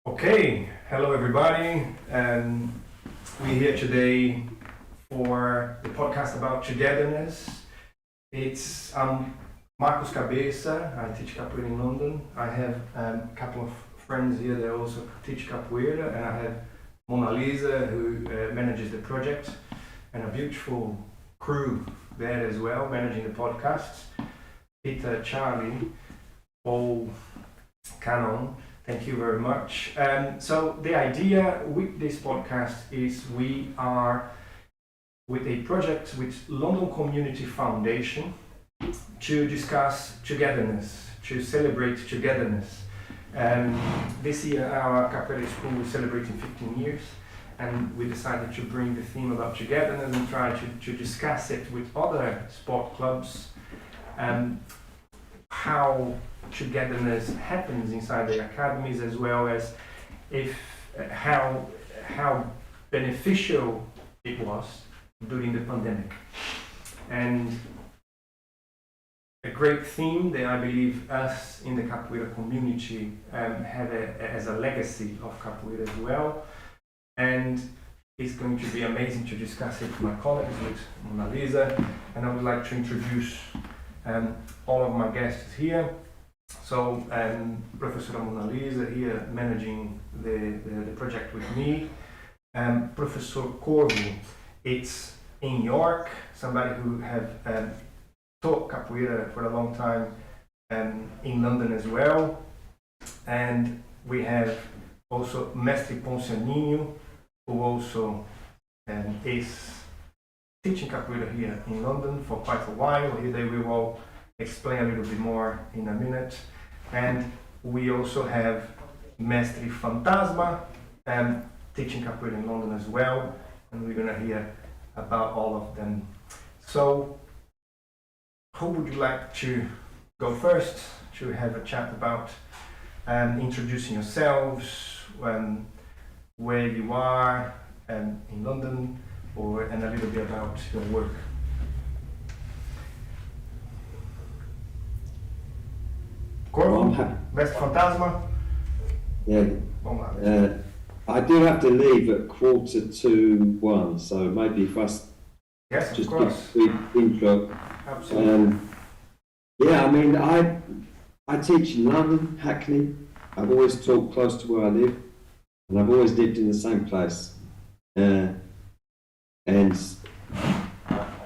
Okay, hello everybody. We're here today for the podcast about togetherness. I'm Marcus Cabeca. I teach capoeira in London. I have a couple of friends here that also teach capoeira, and I have Monalisa who manages the project, and a beautiful crew there as well managing the podcasts. Peter, Charlie, Paul, Canon. Thank you very much. So the idea with this podcast is we are with a project with London Community Foundation to discuss togetherness, to celebrate togetherness. This year our capoeira school is celebrating 15 years, and we decided to bring the theme about togetherness and try to discuss it with other sport clubs and how togetherness happens inside the academies, as well as how beneficial it was during the pandemic. And a great theme that I believe us in the capoeira community have as a legacy of capoeira as well. And it's going to be amazing to discuss it with my colleagues, with Monalisa, and I would like to introduce all of my guests here. So, Professora Monalisa here managing the project with me. Professor Corvo, it's in York, somebody who have taught capoeira for a long time in London as well. And we have also Mestre Poncianinho, who also is teaching capoeira here in London for quite a while. They will all explain a little bit more in a minute. And we also have Mestre Fantasma teaching capoeira in London as well, and we're going to hear about all of them. So who would you like to go first to have a chat about introducing yourselves, where you are in London, and a little bit about your work? Corvo, Mestre Fantasma? Yeah. I do have to leave at 1:45, so maybe if I yes, just of course. give a quick intro. Absolutely. Yeah, I mean, I teach in London, Hackney. I've always taught close to where I live, and I've always lived in the same place. And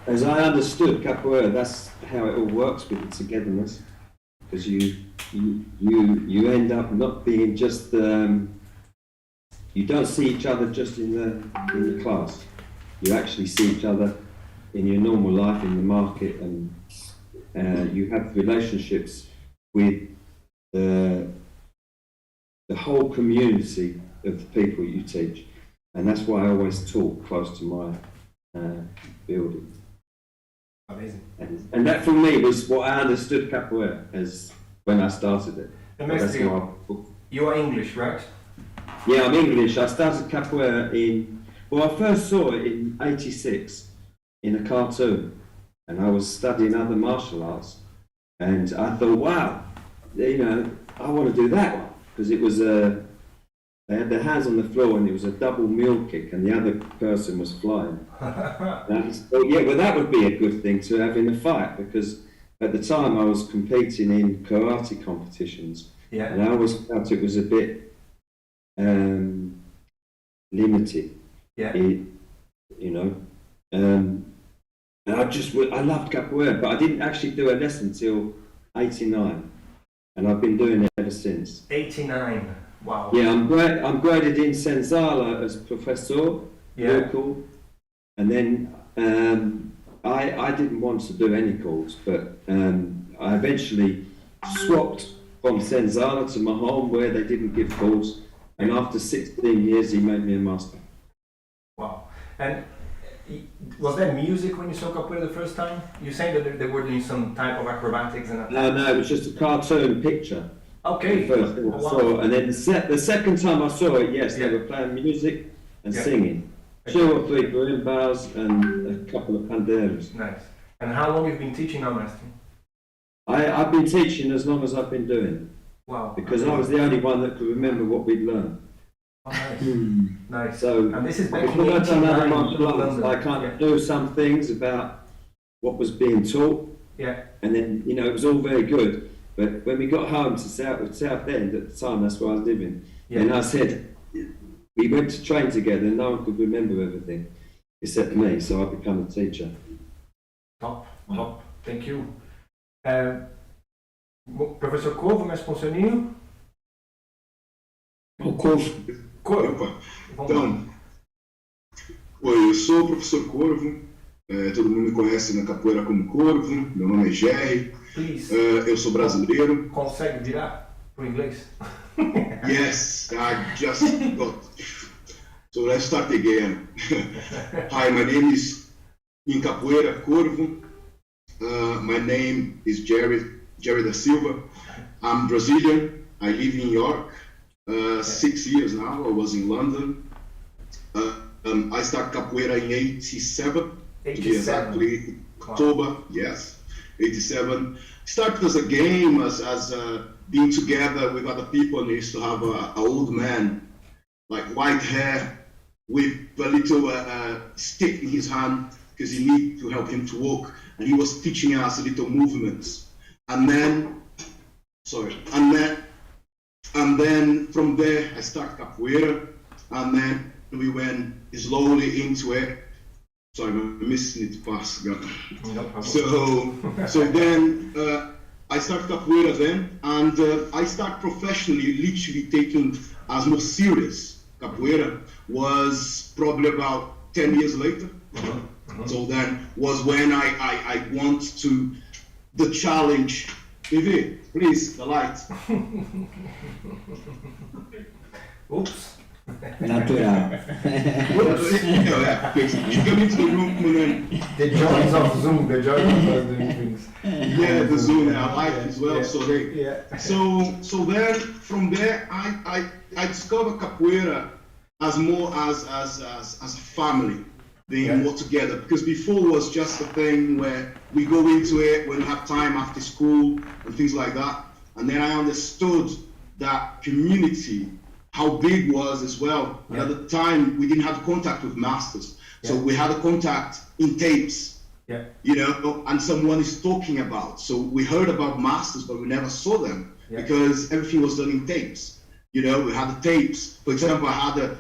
as I understood capoeira, that's how it all works with the togetherness, because you end up not being just you don't see each other just in the class. You actually see each other in your normal life, in the market, and you have relationships with the whole community of the people you teach. And that's why I always talk close to my building. Amazing. And that for me was what I understood capoeira as when I started it. And Mestre, you are English, right? Yeah, I'm English. I started capoeira I first saw it in '86 in a cartoon, and I was studying other martial arts, and I thought, wow, I want to do that one, because it was they had their hands on the floor and it was a double mule kick and the other person was flying. And I just thought, yeah, well that would be a good thing to have in a fight, because at the time I was competing in karate competitions, yeah. And I always felt it was a bit limited. Yeah. And I loved capoeira, but I didn't actually do a lesson till '89, and I've been doing it ever since. '89. Wow. Yeah, I'm graded in Senzala as Professora, local, and then I didn't want to do any calls, but I eventually swapped from Senzala to my home where they didn't give calls, and after 16 years he made me a master. Wow. And was that music when you saw capoeira the first time? You saying that they were doing some type of acrobatics and No, it was just a cartoon picture. Okay. The first thing I saw, and then the second time I saw it, yes, they were playing music and singing. Okay. 2 or 3 barimbas and a couple of panderos. Nice. And how long have you been teaching now, Mestre? I've been teaching as long as I've been doing it. Wow. Because I was the only one that could remember what we'd learned. Oh, nice. Nice. So, And this is back because in I've done other 89 martial arts, London. I kind of knew some things about what was being taught, Yeah. and then, you know, it was all very good. But when we got home to Southend at the time, that's where I was living, Yeah. and I said, we went to train together, and no one could remember everything except me, so I became a teacher. Top. Thank you. Professor Corvo, mas Poncianinho? O Corvo. Corvo. Então, oi, eu sou o professor Corvo, todo mundo me conhece na capoeira como Corvo, meu nome é Jerry, eu sou brasileiro. Consegue virar para o inglês? Yes, I just got. So let's start again. Hi, my name is in capoeira Corvo. My name is Jerry da Silva. I'm Brazilian. I live in York. 6 years now. I was in London. I started capoeira in 87. 87. To be exactly October. Yes, 87. Started as a game, as being together with other people. And I used to have an old man, like white hair, with a little stick in his hand because he needed to help him to walk, and he was teaching us little movements. And then from there I started capoeira, and then we went slowly into it. Sorry, I'm missing it fast. So then I started capoeira then, and I started professionally, literally taking as more serious. Capoeira was probably about 10 years later. So then was when I want to the challenge. Vivi, please, the light. Oops. Natural. She came into the room and then The joys of Zoom, the joys of doing things. yeah, the Zoom, I like it as well. Yeah. So they, Yeah. so then from there I discovered capoeira as more as a family, being more together. Because before it was just a thing where we go into it when we have time after school and things like that. And then I understood that community, how big it was as well. And at the time we didn't have contact with masters, so we had a contact in tapes. Yeah. You know, and someone is talking about. So we heard about masters, but we never saw them because everything was done in tapes. You know, we had the tapes. For example,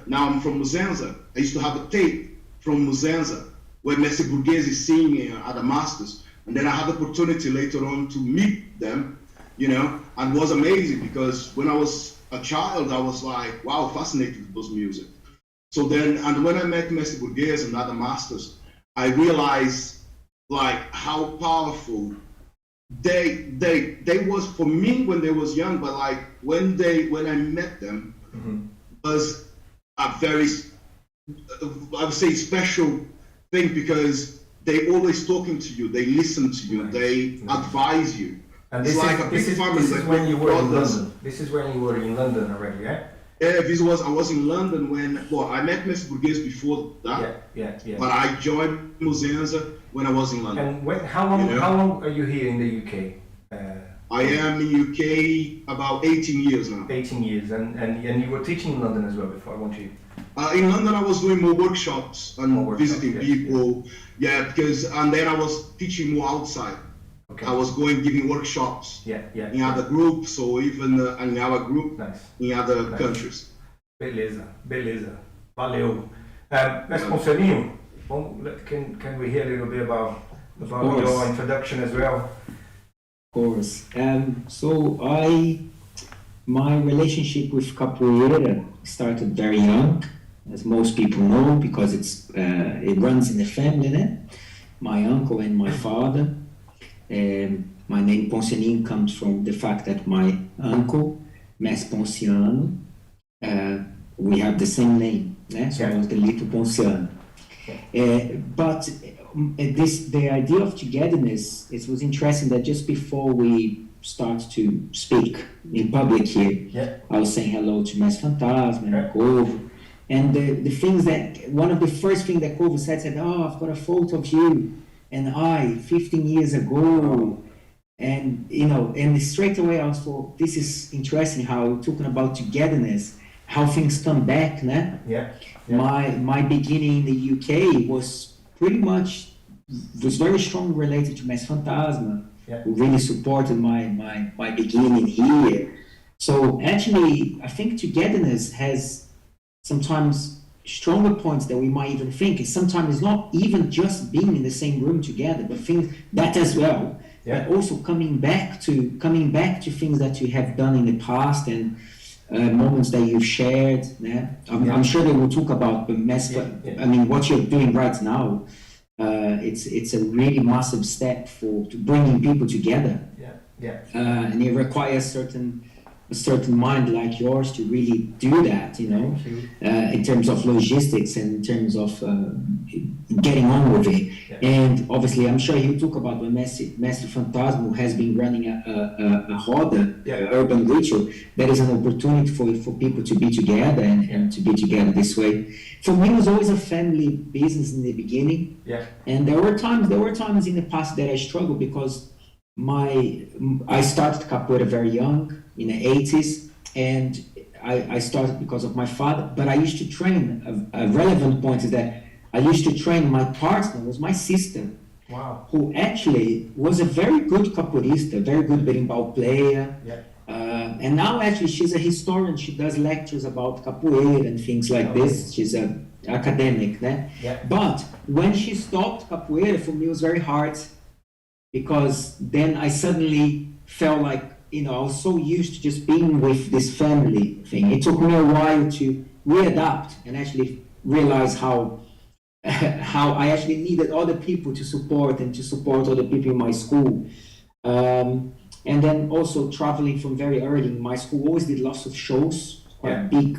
now I'm from Muzenza. I used to have a tape from Muzenza where Messi Burgues is singing at the masters. And then I had the opportunity later on to meet them, you know, and it was amazing because when I was a child, I was like, wow, fascinated with those music. So then, and when I met Messi Burgues and other masters, I realized like how powerful they was for me when they was young, but like when I met them was a very, I would say, special thing because they always talking to you, they listen to you, they advise you. And it's like a big family. This is when you were in London. This is when you were in London already, yeah? Yeah, I was in London when, well, I met Messi Burgues before that. Yeah. But I joined Muzenza when I was in London. And how long are you here in the UK? I am in UK about 18 years now. 18 years, and you were teaching in London as well before, weren't you? In London, I was doing more workshops and visiting people. Yeah, and then I was teaching more outside. Okay. I was giving workshops in other groups or even in our group in other countries. Beleza. Valeu. Mas Poncianinho, can we hear a little bit about your introduction as well? Of course. My relationship with capoeira started very young, as most people know, because it runs in the family. Né? My uncle and my father. My name Poncianinho comes from the fact that my uncle, Mestre Ponciano, we have the same name, né? So I was the little Ponciano. But the idea of togetherness, it was interesting that just before we start to speak in public here, I was saying hello to Mestre Fantasma and Corvo. And the things that, one of the first things that Corvo said, oh, I've got a photo of you and 15 years ago. And, you know, and straight away I was thought, this is interesting how talking about togetherness, how things come back, né? Yeah. My beginning in the UK was very strongly related to Mass Fantasma, who really supported my beginning here. So actually, I think Togetherness has sometimes stronger points that we might even think. Sometimes it's not even just being in the same room together, but things that as well. But also coming back to things that you have done in the past and moments that you've shared. Yeah? I'm sure they will talk about the I mean, what you're doing right now. It's a really massive step to bringing people together. And it requires a certain mind like yours to really do that, you know, in terms of logistics and in terms of getting on with it. And obviously, I'm sure he'll talk about the Mestre Fantasma, who has been running a roda, urban ritual, that is an opportunity for people to be together and to be together this way. For me, it was always a family business in the beginning. And there were times in the past that I struggled because I started capoeira very young, in the 80s, and I started because of my father, but I used to train. A relevant point is that I used to train, my partner was my sister, who actually was a very good capoeirista, a very good berimbau player, and now actually she's a historian, she does lectures about capoeira and things like this, she's an academic, né? But when she stopped capoeira, for me it was very hard, because then I suddenly felt like, you know, I was so used to just being with this family thing. It took me a while to readapt and actually realize how I actually needed other people to support and to support other people in my school. And then also traveling from very early. My school always did lots of shows. Quite a big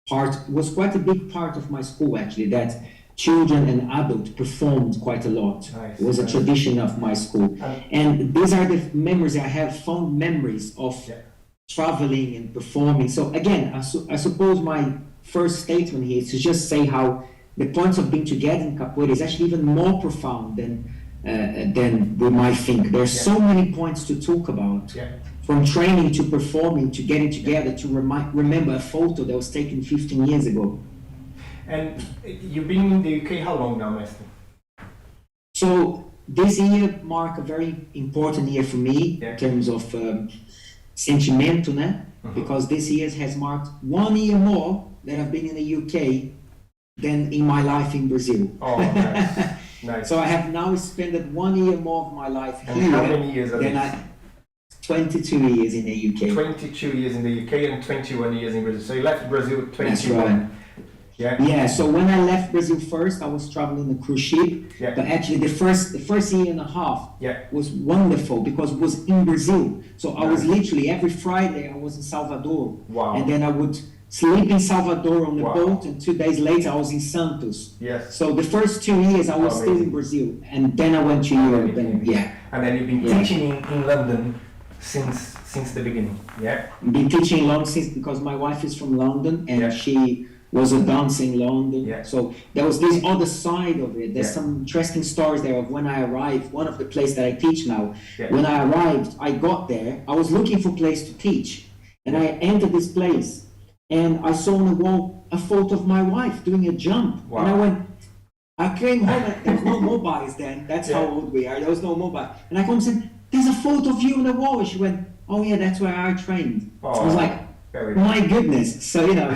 part of my school actually, that children and adults performed quite a lot. It was a tradition of my school. And these are the memories I have, fond memories of traveling and performing. So again, I suppose my first statement here is to just say how the points of being together in capoeira is actually even more profound than we might think. There's so many points to talk about. From training to performing to getting together to remember a photo that was taken 15 years ago. And you've been in the UK how long now, Mestre? So this year marked a very important year for me in terms of sentimento, né? Because this year has marked 1 year more that I've been in the UK than in my life in Brazil. Oh, nice. Nice. So I have now spent 1 year more of my life and here. How many years are these? 22 years in the UK. 22 years in the UK and 21 years in Brazil. So you left Brazil 21. That's right. Yeah, so when I left Brazil first, I was traveling on a cruise ship, but actually the first year and a half was wonderful because it was in Brazil. So I was literally, every Friday I was in Salvador. Wow. And then I would sleep in Salvador on the boat, and 2 days later I was in Santos. Yes. So the first 2 years I was still in Brazil, and then I went to Europe. And then you've been teaching in London since the beginning, Been teaching in London since, because my wife is from London, and she was a dancer in London. So there was this other side of it. There's some interesting stories there of when I arrived, one of the places that I teach now. When I arrived, I got there, I was looking for a place to teach, and I entered this place, and I saw on the wall a photo of my wife doing a jump. And I came home, and there was no mobiles then, that's how old we are, there was no mobile. And I come and said, there's a photo of you on the wall. And she went, oh yeah, that's where I trained. So I was like, my goodness. So, you know,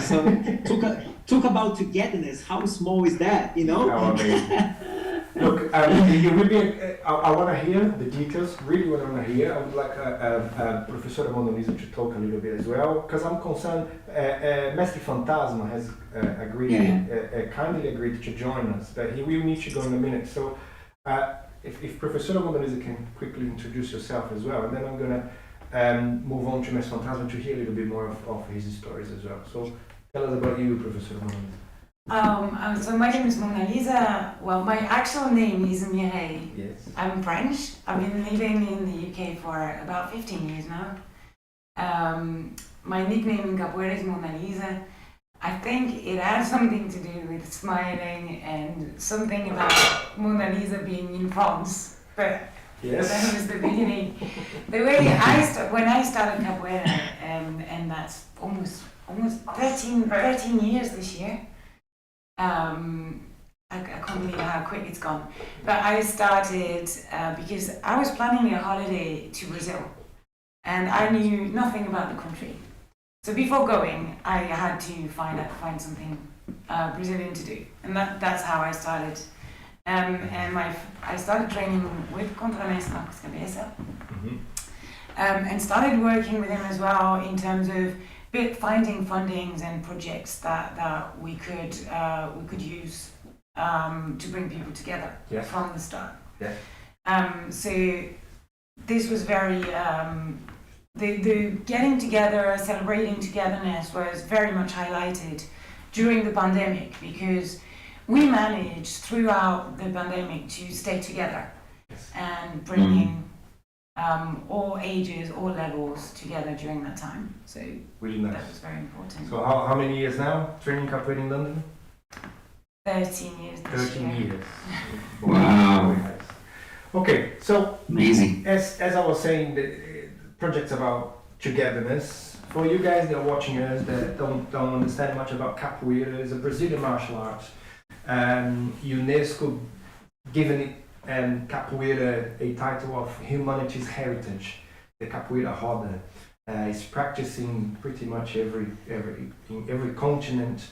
talk about togetherness. How small is that, you know? Oh, amazing. Look, you will be, I want to hear the details, really what I want to hear. I would like Professora Monalisa to talk a little bit as well, because I'm concerned, Mestre Fantasma has kindly agreed to join us, but he will need to go in a minute. So if Professora Monalisa can quickly introduce yourself as well, and then I'm going to move on to Mestre Fantasma to hear a little bit more of his stories as well. So tell us about you, Professor Monalisa. So my name is Monalisa. Well, my actual name is Mireille. Yes. I'm French. I've been living in the UK for about 15 years now. My nickname in capoeira is Monalisa. I think it has something to do with smiling and something about Monalisa being in France. But that was the beginning. The way when I started capoeira, and that's almost almost 13 years this year. I can't believe how quick it's gone. But I started because I was planning a holiday to Brazil and I knew nothing about the country. So before going, I had to find something Brazilian to do. And that's how I started. I started training with Togetherness, Marcus Cabeca, and started working with him as well in terms of finding fundings and projects that we could use to bring people together from the start. So this was very the getting together, celebrating togetherness was very much highlighted during the pandemic because we managed throughout the pandemic to stay together and bringing all ages, all levels together during that time. So really nice. That was very important. So how many years now training Capoeira in London? 13 years this 13 year. years. Wow. Okay, so Amazing. as I was saying, the project's about togetherness. For you guys that are watching us that don't understand much about capoeira, it's a Brazilian martial art. UNESCO given it capoeira a title of humanity's heritage. The capoeira roda is practicing pretty much in every continent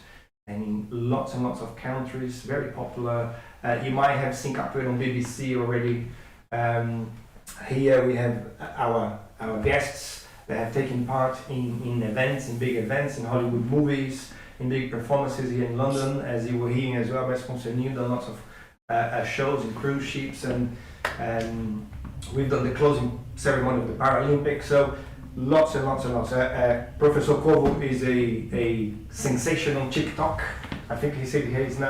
and in lots and lots of countries. Very popular. You might have seen capoeira on BBC already. Here we have our guests that have taken part in events, in big events, in Hollywood movies, in big performances here in London, as you were hearing as well by Poncianinho, done lots of shows in cruise ships, and we've done the closing ceremony of the Paralympics, so lots and lots and lots. Professor Corvo is a sensation on TikTok. I think he said he has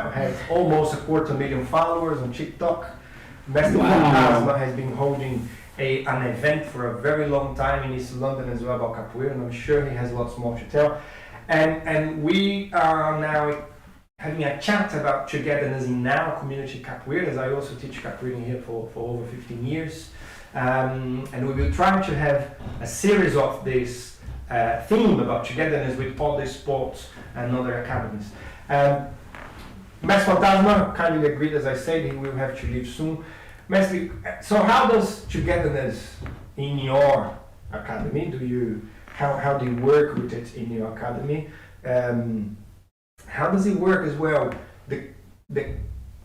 almost 250,000 followers on TikTok. Master Fantasia has been holding an event for a very long time in East London as well about capoeira, and I'm sure he has lots more to tell. And we are now having a chat about togetherness in our community capoeira, as I also teach capoeira here for over 15 years. And we will try to have a series of this theme about togetherness with all the sports and other academies. Master Fantasma kindly agreed, as I said, he will have to leave soon. Master, so how does togetherness in your academy, how do you work with it in your academy? How does it work as well? The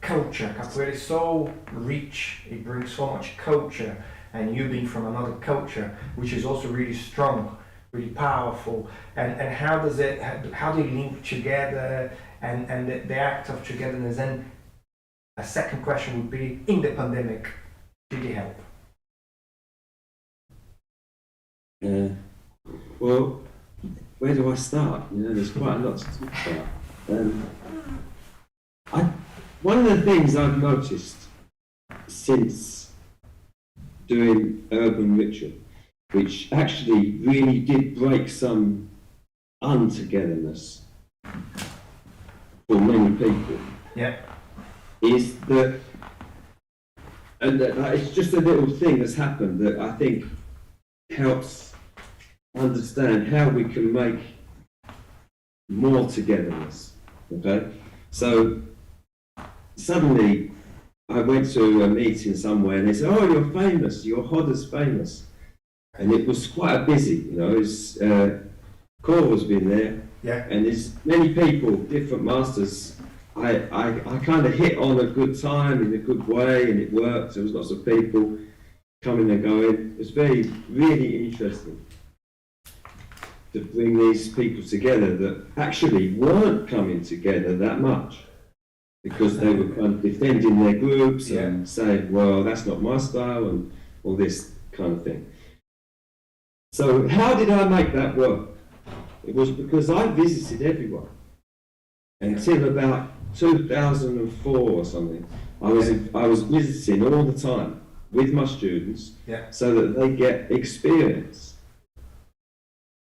culture, capoeira is so rich, it brings so much culture, and you being from another culture, which is also really strong, really powerful, and how do you link together and the act of togetherness? And a second question would be, in the pandemic, did it help? Well, where do I start? There's quite a lot to talk about. One of the things I've noticed since doing urban ritual, which actually really did break some untogetherness for many people, is that, and that it's just a little thing that's happened that I think helps understand how we can make more togetherness. Okay, so suddenly I went to a meeting somewhere and they said, "Oh, you're famous, your Hodder's famous," and it was quite busy. Corvo's been there, and there's many people, different masters. I kind of hit on a good time in a good way, and it worked. There was lots of people coming and going. It was really interesting to bring these people together that actually weren't coming together that much because they were kind of defending their groups and saying, well, that's not my style and all this kind of thing. So how did I make that work? It was because I visited everyone until about 2004 or something. I was visiting all the time with my students so that they get experience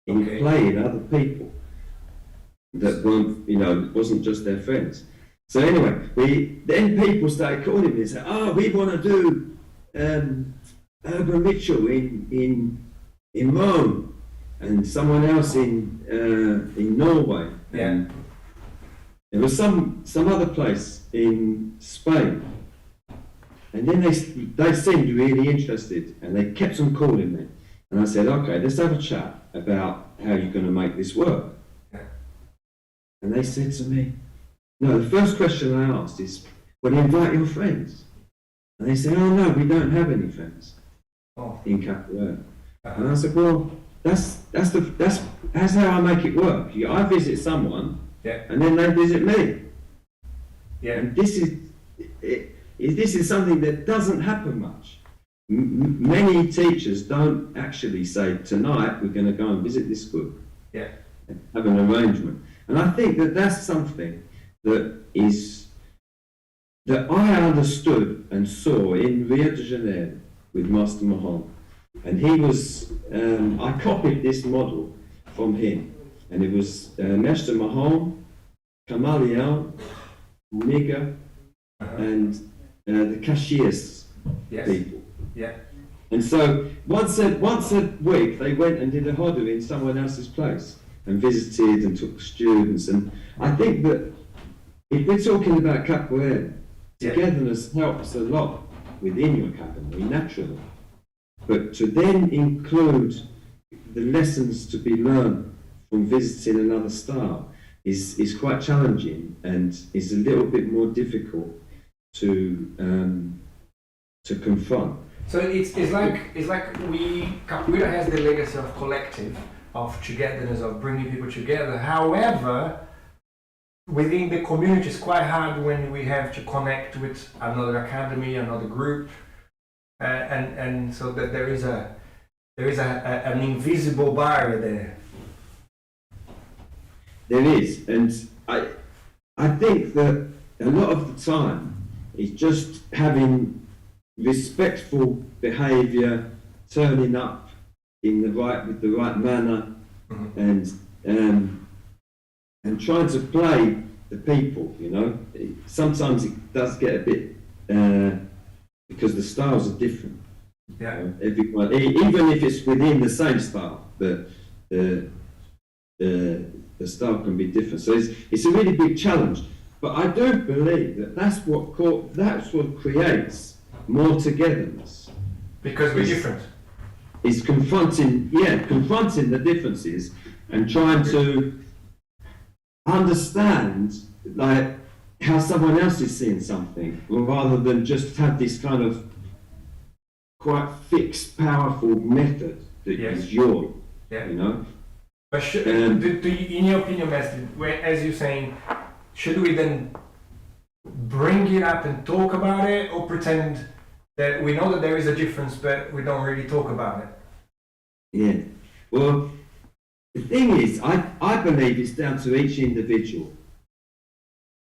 in playing other people that weren't, wasn't just their friends. So anyway, then people started calling me and saying, we want to do urban ritual in Rome. and someone else in Norway. Yeah. And there was some other place in Spain. And then they seemed really interested, and they kept on calling me. And I said, okay, let's have a chat about how you're going to make this work. Yeah. And they said to me, no, the first question I asked is, well, invite your friends. And they said, oh no, we don't have any friends in Capoeira. And I said, well, that's how I make it work. I visit someone, and then they visit me. Yeah. And this is something that doesn't happen much. Many teachers don't actually say, tonight we're going to go and visit this group. Yeah. And have an arrangement. And I think that that's something that I understood and saw in Rio de Janeiro with Master Mahon. And he was, I copied this model from him. And it was Master Mahon, Kamaliel, Niga, and the cashiers people. Yeah. And so once a week they went and did a hodu in someone else's place and visited and took students. And I think that if we're talking about capoeira, togetherness helps a lot within your academy naturally. But to then include the lessons to be learned from visiting another style is quite challenging and is a little bit more difficult to confront. So it's like capoeira has the legacy of collective, of togetherness, of bringing people together. However, within the community, it's quite hard when we have to connect with another academy, another group, and so that there is an invisible barrier there. There is, and I think that a lot of the time it's just having respectful behaviour, turning up with the right manner, and trying to play the people. You know, sometimes it does get a bit because the styles are different. Yeah. Everyone, even if it's within the same style, the style can be different. So it's a really big challenge. But I do believe that that's what creates more togetherness. Because we're different. Is confronting the differences and trying to understand like how someone else is seeing something, rather than just have this kind of quite fixed, powerful method that is yours. Yeah. You know. But in your opinion, Master, as you're saying, should we then bring it up and talk about it, or pretend that we know that there is a difference, but we don't really talk about it? Yeah. Well, the thing is, I believe it's down to each individual.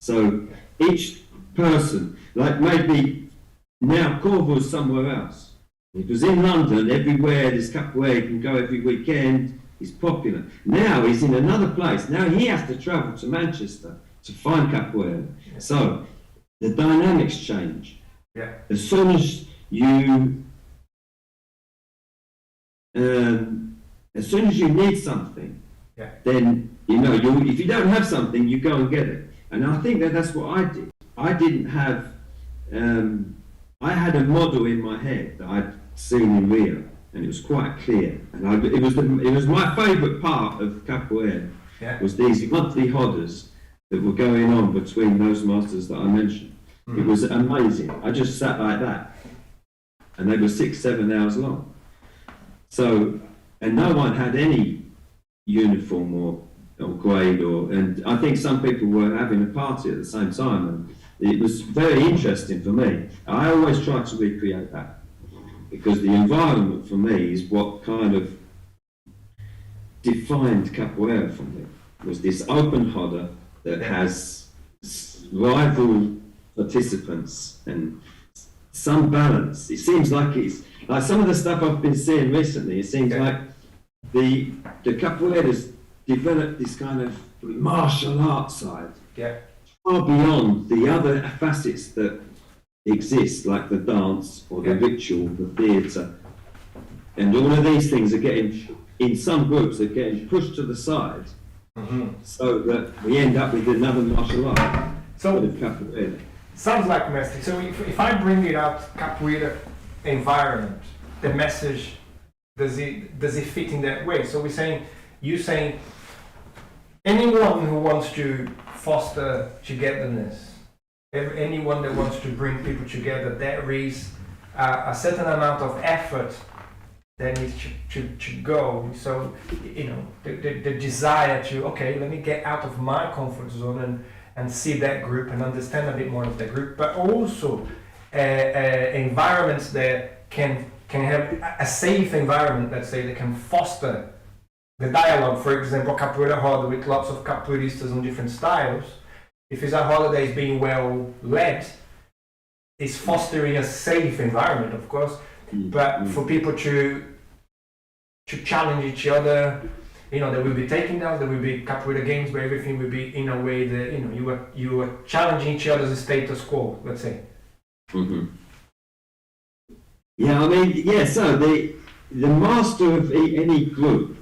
So each person, like maybe now Corvo's somewhere else. It was in London, everywhere there's capoeira, you can go every weekend, he's popular. Now he's in another place. Now he has to travel to Manchester to find capoeira. Yeah. So the dynamics change. Yeah. As soon as you need something, then if you don't have something, you go and get it. And I think that's what I did. I didn't have. I had a model in my head that I'd seen in Rio, and it was quite clear. And it was my favourite part of capoeira. Yeah. Was these monthly hodders that were going on between those masters that I mentioned. Mm-hmm. It was amazing. I just sat like that, and they were 6-7 hours long. So, and no one had any uniform or grade, and I think some people were having a party at the same time, and it was very interesting for me. I always try to recreate that, because the environment for me is what kind of defined capoeira for me. It was this open hodder that has rival participants and some balance. It seems like it's like some of the stuff I've been seeing recently. It seems like the capoeira's developed this kind of martial art side, far beyond the other facets that exist, like the dance or the ritual, the theatre, and all of these things are getting in some groups are getting pushed to the side, so that we end up with another martial art. So with capoeira. sounds like message. So if I bring it out capoeira environment, the message, does it fit in that way? So you're saying anyone who wants to foster togetherness, anyone that wants to bring people together, there is a certain amount of effort that needs to go. So, the desire to, okay, let me get out of my comfort zone and see that group and understand a bit more of that group, but also environments that can have a safe environment, let's say, that can foster the dialogue. For example, capoeira roda with lots of capoeiristas on different styles. If it's a roda that is being well led, it's fostering a safe environment, of course, but for people to challenge each other, there will be taking downs, there will be capoeira games where everything will be in a way that you are challenging each other's status quo, let's say. Yeah, I mean, so the master of any group,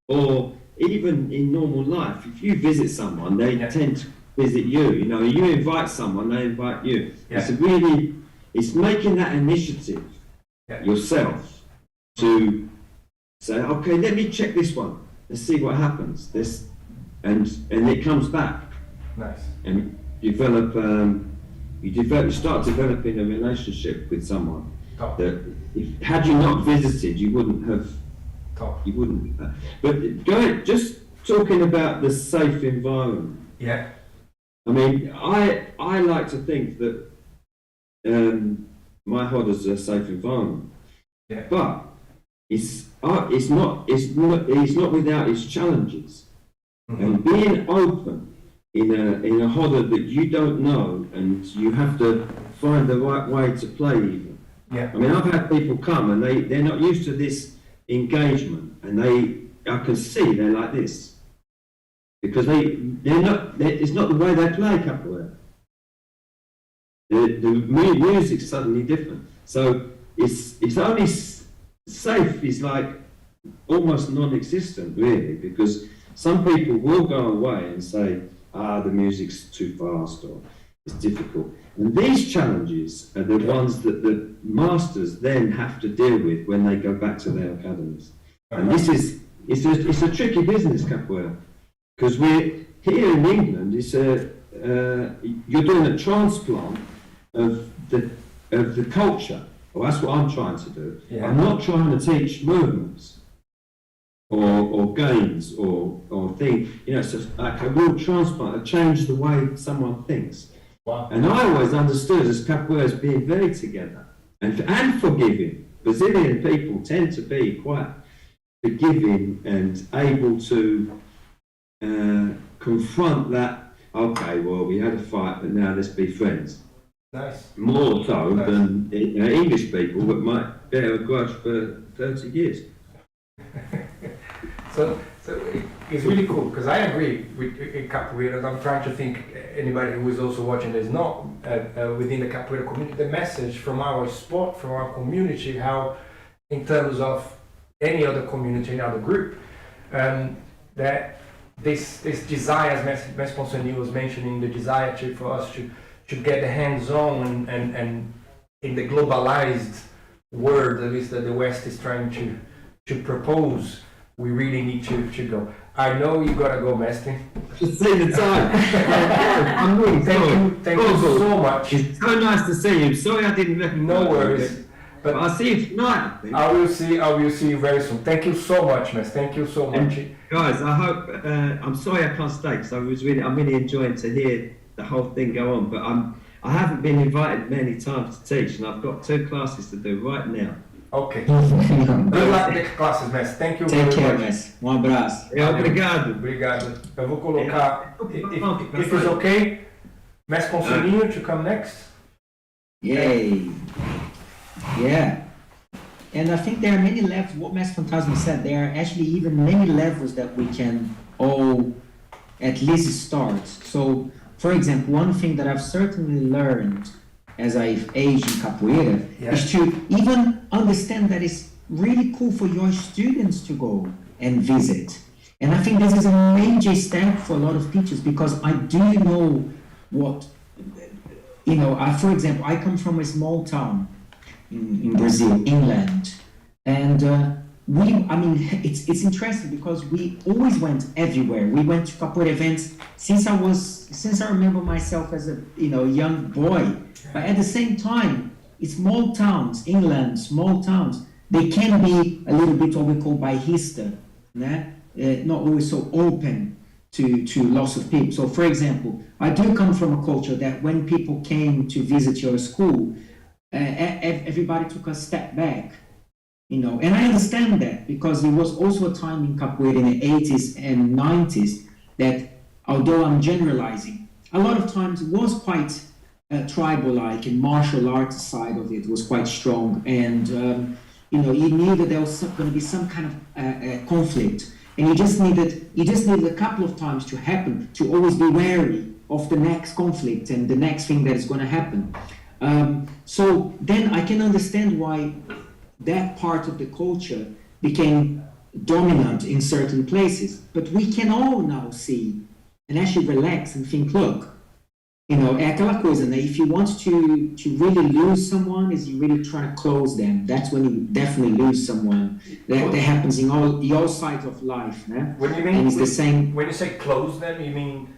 or even in normal life, if you visit someone, they tend to visit you. You invite someone, they invite you. Yeah. It's making that initiative yourself to say, okay, let me check this one. Let's see what happens. And it comes back. Nice. And you start developing a relationship with someone. Top. That had you not visited, you wouldn't have. Top. You wouldn't. But just talking about the safe environment. Yeah. I mean, I like to think that my rodas are a safe environment. Yeah. But it's not without its challenges. And being open in a roda that you don't know, and you have to find the right way to play even. Yeah. I mean, I've had people come and they're not used to this engagement, and I can see they're like this because it's not the way they play capoeira. The music's suddenly different, so it's only safe is like almost non-existent really, because some people will go away and say, the music's too fast or it's difficult. And these challenges are the ones that the masters then have to deal with when they go back to their academies. And it's a tricky business, capoeira, because we're here in England. You're doing a transplant of the culture. Well, that's what I'm trying to do. Yeah. I'm not trying to teach movements or games or things. It's just like a real transplant, change the way someone thinks. Wow. And I always understood as capoeira as being very together and forgiving. Brazilian people tend to be quite forgiving and able to confront that, okay, well, we had a fight, but now let's be friends. Nice. More so than English people that might bear a grudge for 30 years. So it's really cool, because I agree with capoeira, and I'm trying to think anybody who is also watching this not within the capoeira community, the message from our sport, from our community, how in terms of any other community, any other group, that this desire, as Poncianinho was mentioning, the desire for us to get the hands-on and in the globalized world, at least that the West is trying to propose, we really need to go. I know you gotta go, Mestre. Just see the time. I'm really Thank you so much. It's so nice to see you. Sorry I didn't recognize you. No worries. But I'll see you tonight. I will see you very soon. Thank you so much, Mestre. Thank you so much. Guys, I hope. I'm sorry I can't stay because I'm really enjoying to hear the whole thing go on. But I haven't been invited many times to teach, and I've got 2 classes to do right now. Ok. Good luck next classes, Mestre. Thank you very much. Take care, Mestre. Abraço. Obrigado. Obrigado. Eu vou colocar, if it's okay, Mestre Poncianinho to come next. Yay. Yeah. And I think there are many levels, what Mestre Fantasma said, there are actually even many levels that we can all at least start. So, for example, one thing that I've certainly learned as I've aged in capoeira is to even understand that it's really cool for your students to go and visit. And I think this is a major step for a lot of teachers, because I do know what, for example, I come from a small town in Brazil, inland, and it's interesting because we always went everywhere. We went to capoeira events since I remember myself as a young boy. But at the same time, it's small towns, inland, small towns. They can be a little bit what we call bairrista, né? Not always so open to lots of people. So, for example, I do come from a culture that when people came to visit your school, everybody took a step back. And I understand that, because there was also a time in capoeira in the 80s and 90s that, although I'm generalizing, a lot of times it was quite tribal-like, and martial arts side of it was quite strong, and you knew that there was going to be some kind of conflict, and you just needed a couple of times to happen, to always be wary of the next conflict and the next thing that is going to happen. So then I can understand why that part of the culture became dominant in certain places. But we can all now see and actually relax and think, look, é aquela coisa, né? If you want to really lose someone, is you really try to close them. That's when you definitely lose someone. That happens in all sides of life, né? When you mean, and it's the same. When you say close them, you mean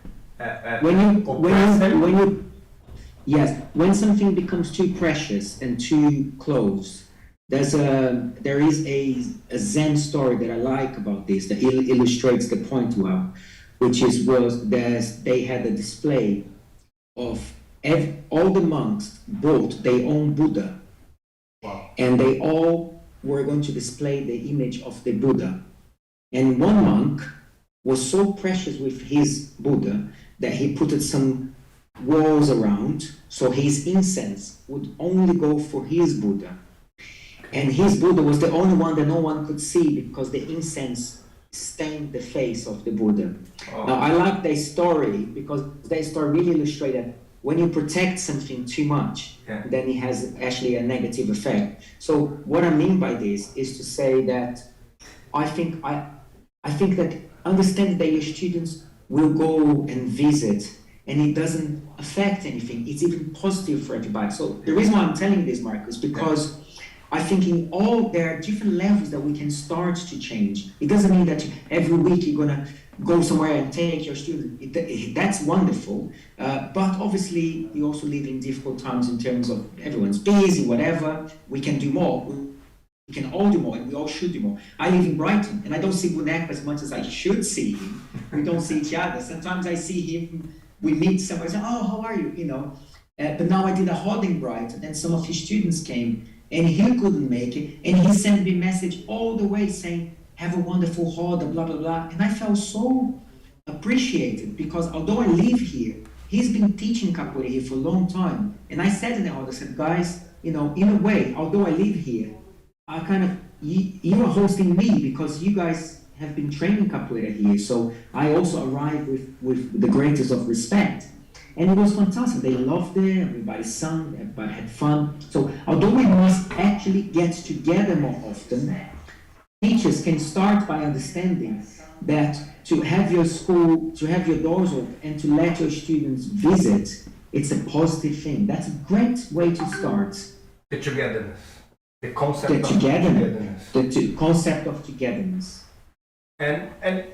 when something becomes too precious and too close. There is a Zen story that I like about this that illustrates the point well, which they had a display of all the monks brought their own Buddha. Wow. And they all were going to display the image of the Buddha. And one monk was so precious with his Buddha that he put some walls around, so his incense would only go for his Buddha. And his Buddha was the only one that no one could see, because the incense stained the face of the Buddha. Oh. Now, I like that story because that story really illustrated when you protect something too much, then it has actually a negative effect. So what I mean by this is to say that I think that understand that your students will go and visit, and it doesn't affect anything. It's even positive for everybody. So the reason why I'm telling this, Marcus, because I think there are different levels that we can start to change. It doesn't mean that every week you're gonna go somewhere and take your student. That's wonderful, but obviously we also live in difficult times in terms of everyone's busy, whatever. We can do more. We can all do more, and we all should do more. I live in Brighton, and I don't see Boneco as much as I should see him. We don't see each other. Sometimes I see him, we meet somewhere, I say, oh, how are you? But now I did a hod in Brighton, and some of his students came, and he couldn't make it, and he sent me a message all the way saying, have a wonderful holiday, blah, blah, blah. And I felt so appreciated, because although I live here, he's been teaching capoeira here for a long time. And I said in the holiday, I said, guys, in a way, although I live here, I you are hosting me because you guys have been training capoeira here. So I also arrived with the greatest of respect. And it was fantastic. They loved it, everybody sang, everybody had fun. So although we must actually get together more often, teachers can start by understanding that to have your school, to have your doors open and to let your students visit, it's a positive thing. That's a great way to start. The togetherness. The concept of togetherness. The concept of togetherness. And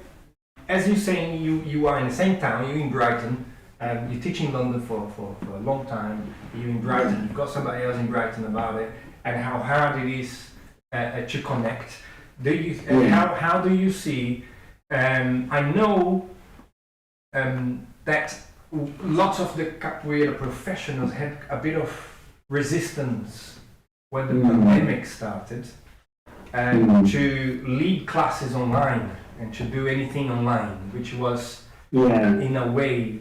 as you're saying, you are in the same town, you're in Brighton. You teach in London for a long time. You're in Brighton. You've got somebody else in Brighton about it, and how hard it is to connect. How do you see? I know that lots of the capoeira professionals had a bit of resistance when the pandemic started, to lead classes online and to do anything online, which was. In a way,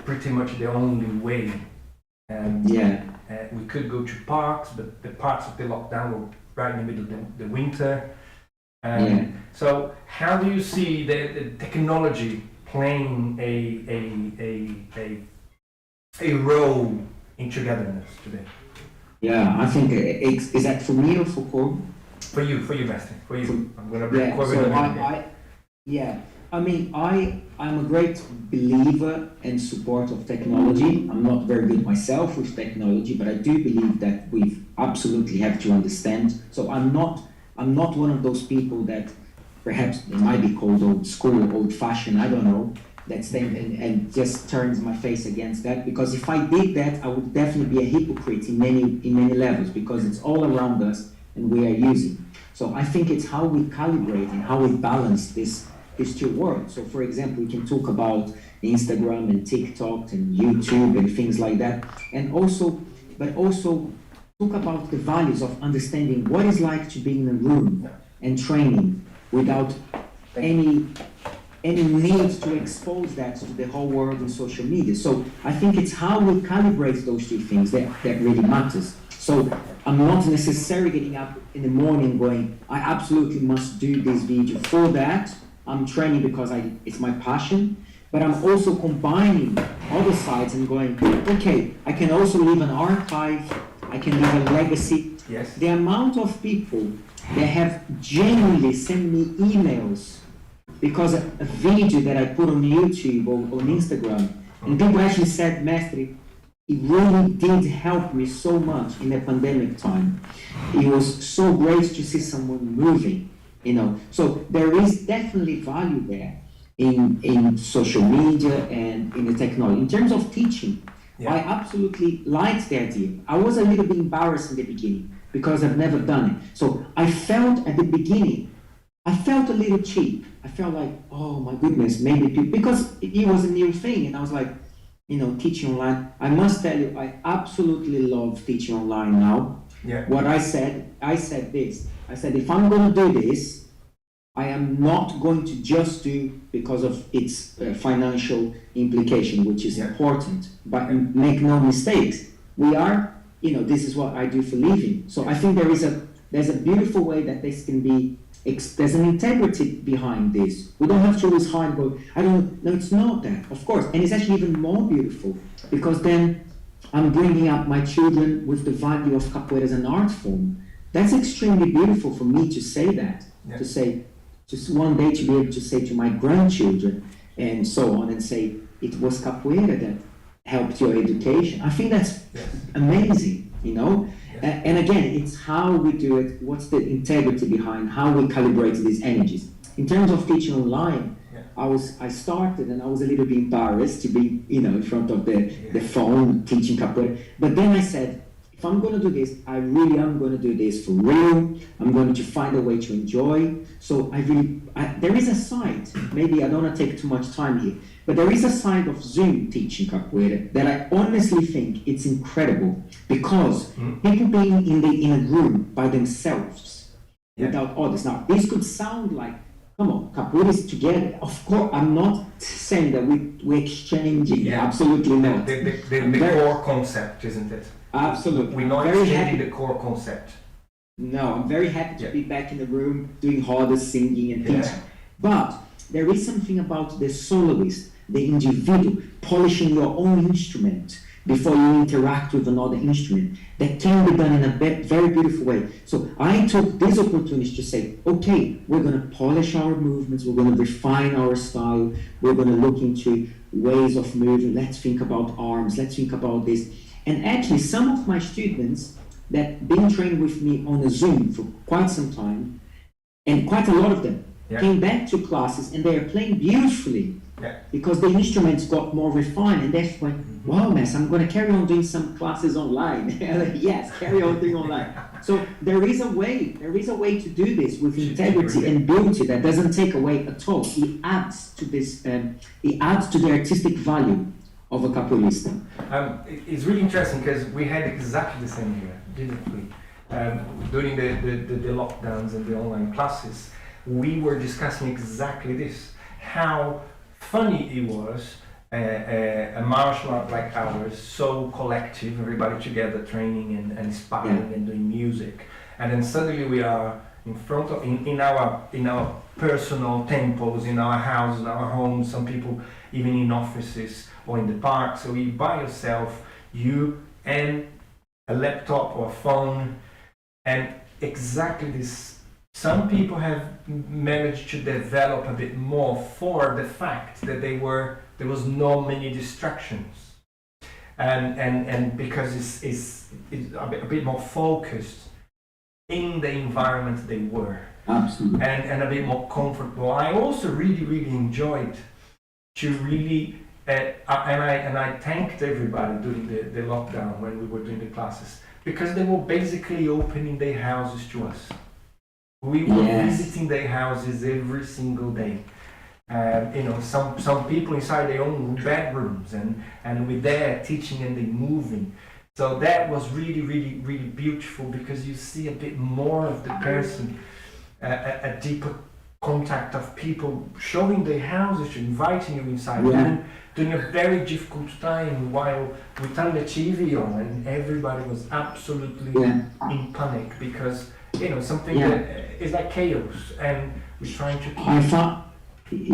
pretty much the only way. We could go to parks, but the parts of the lockdown were right in the middle of the winter. So, how do you see the technology playing a role in togetherness today? Yeah, I think is that for me or for Corvo? For you, Master. For you. I'm going to bring Corvo so in. Yeah, I mean, I'm a great believer and supporter of technology. I'm not very good myself with technology, but I do believe that we absolutely have to understand. So I'm not one of those people that perhaps it might be called old school, old fashioned, I don't know, that stand and just turns my face against that. Because if I did that, I would definitely be a hypocrite in many levels, because it's all around us and we are using. So I think it's how we calibrate and how we balance these two worlds. So for example, we can talk about Instagram and TikTok and YouTube and things like that, and also talk about the values of understanding what it's like to be in a room and training without any need to expose that to the whole world in social media. So I think it's how we calibrate those two things that really matters. So I'm not necessarily getting up in the morning going, I absolutely must do this video. For that, I'm training because it's my passion, but I'm also combining other sides and going, okay, I can also leave an archive, I can leave a legacy. Yes. The amount of people that have genuinely sent me emails because a video that I put on YouTube or on Instagram, and people actually said, Mestre, it really did help me so much in the pandemic time. It was so great to see someone moving, you know. So there is definitely value there in social media and in the technology. In terms of teaching, I absolutely liked the idea. I was a little bit embarrassed in the beginning because I've never done it. So I felt at the beginning, I felt a little cheap. I felt like, oh my goodness, maybe people, because it was a new thing, and I was like, you know, teaching online. I must tell you, I absolutely love teaching online now. Yeah. What I said this. I said, if I'm going to do this, I am not going to just do because of its financial implication, which is important. But make no mistakes, we are, you know, this is what I do for living. So I think there's a beautiful way that this can be. There's an integrity behind this. We don't have to always hide and go, no, it's not that, of course. And it's actually even more beautiful, because then I'm bringing up my children with the value of capoeira as an art form. That's extremely beautiful for me to say that, to say, just one day to be able to say to my grandchildren and so on, and say, it was capoeira that helped your education. I think that's amazing, you know? And again, it's how we do it, what's the integrity behind, how we calibrate these energies. In terms of teaching online, I started and I was a little bit embarrassed to be, you know, in front of the phone teaching capoeira. But then I said, if I'm going to do this, I really am going to do this for real. I'm going to find a way to enjoy. So there is a side, maybe I don't want to take too much time here, but there is a side of Zoom teaching capoeira that I honestly think it's incredible, because people being in a room by themselves without others. Now, this could sound like, come on, capoeira is together. Of course, I'm not saying that we're exchanging. Absolutely not. The core concept, isn't it? Absolutely. We're not exchanging the core concept. No, I'm very happy to be back in the room doing harder singing and teaching. But there is something about the soloist, the individual, polishing your own instrument before you interact with another instrument, that can be done in a very beautiful way. So I took this opportunity to say, okay, we're going to polish our movements, we're going to refine our style, we're going to look into ways of moving, let's think about arms, let's think about this. And actually, some of my students that been trained with me on a Zoom for quite some time, and quite a lot of them, came back to classes and they are playing beautifully, because the instruments got more refined, and they went, wow, Mass, I'm going to carry on doing some classes online. Yes, carry on doing online. So there is a way to do this with integrity and beauty that doesn't take away at all. It adds to this, it adds to the artistic value of a capoeirista. It's really interesting, because we had exactly the same here, didn't we? During the lockdowns and the online classes, we were discussing exactly this, how funny it was, a martial art like ours, so collective, everybody together training and sparring and doing music, and then suddenly we are in front of, in our personal temples, in our houses, our homes, some people even in offices or in the park. So you by yourself, you and a laptop or a phone, and exactly this Some people have managed to develop a bit more for the fact that there was no many distractions, and because it's a bit more focused in the environment they were. Absolutely. And a bit more comfortable. I also really enjoyed to really and I thanked everybody during the lockdown when we were doing the classes, because they were basically opening their houses to us. We were visiting their houses every single day. You know, some people inside their own bedrooms, and we're there teaching and they moving. So that was really beautiful, because you see a bit more of the person, a deeper contact of people showing their houses, inviting you inside, during a very difficult time while we turned the TV on and everybody was absolutely in panic, because you know something that is like chaos, and we're trying to keep.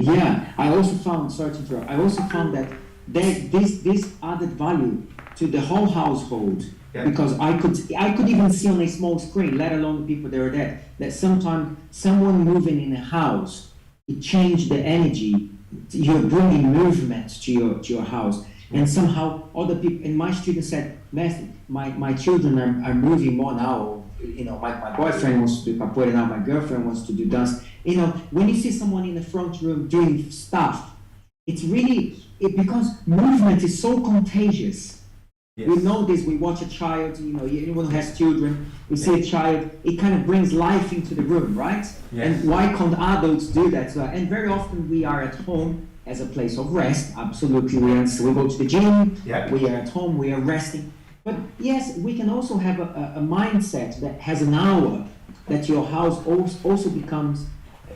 I also found, sorry to interrupt, I also found that this added value to the whole household, because I could even see on a small screen, let alone the people that were there, that sometimes someone moving in a house, it changed the energy. You're bringing movement to your house, and somehow other people. And my students said, "Master, my children are moving more now. You know, my boyfriend wants to do capoeira now. My girlfriend wants to do dance. You know, when you see someone in the front room doing stuff, it's really because movement is so contagious." Yes. We know this, we watch a child, you know, anyone who has children, we see a child, it kind of brings life into the room, right? Yes. And why can't adults do that? So, and very often we are at home as a place of rest, absolutely. We go to the gym, we are at home, we are resting. But yes, we can also have a mindset that has an hour, that your house also becomes,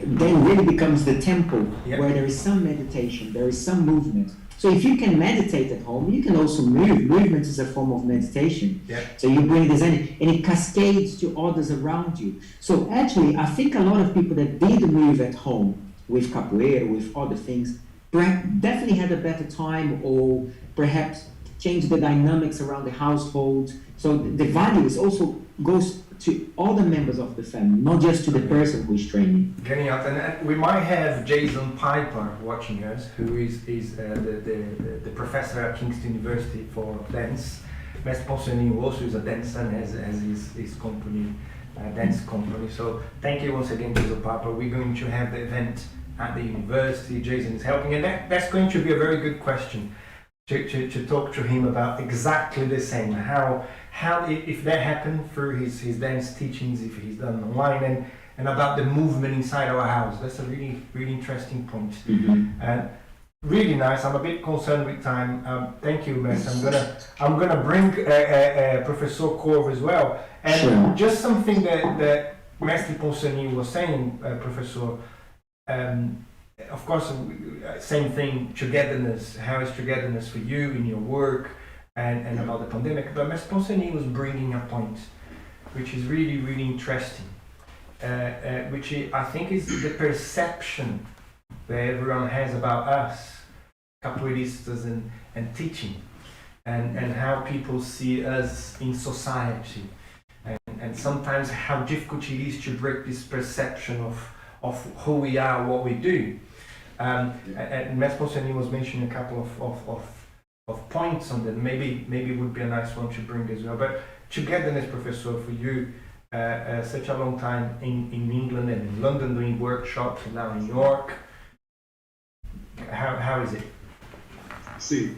then really becomes the temple, where there is some meditation, there is some movement. So if you can meditate at home, you can also move. Movement is a form of meditation. So you bring this energy, and it cascades to others around you. So actually, I think a lot of people that did move at home with capoeira, with other things, definitely had a better time, or perhaps changed the dynamics around the household. So the value is also goes to all the members of the family, not just to the person who is training. Getting out, and we might have Jason Piper watching us, who is the professor at Kingston University for dance. Master Poncianinho also is a dancer and has his company, dance company. So thank you once again, Jason Piper. We're going to have the event at the university. Jason is helping, and that's going to be a very good question to talk to him about exactly the same. How if that happened through his dance teachings, if he's done online, and about the movement inside our house. That's a really interesting point. Really nice. I'm a bit concerned with time. Thank you, Matt. I'm gonna bring Professor Corvo as well. And just something that Master Poncianinho was saying, Professor. Of course, same thing. Togetherness. How is togetherness for you in your work? And about the pandemic, but Master Poncianinho was bringing a point which is really interesting, which I think is the perception that everyone has about us, capoeiristas and teaching, and how people see us in society, and sometimes how difficult it is to break this perception of who we are, what we do. And Master Poncianinho was mentioning a couple of points on that. Maybe it would be a nice one to bring as well. But togetherness, Professor, for you, such a long time in England and in London doing workshops, and now in York. How is it? See,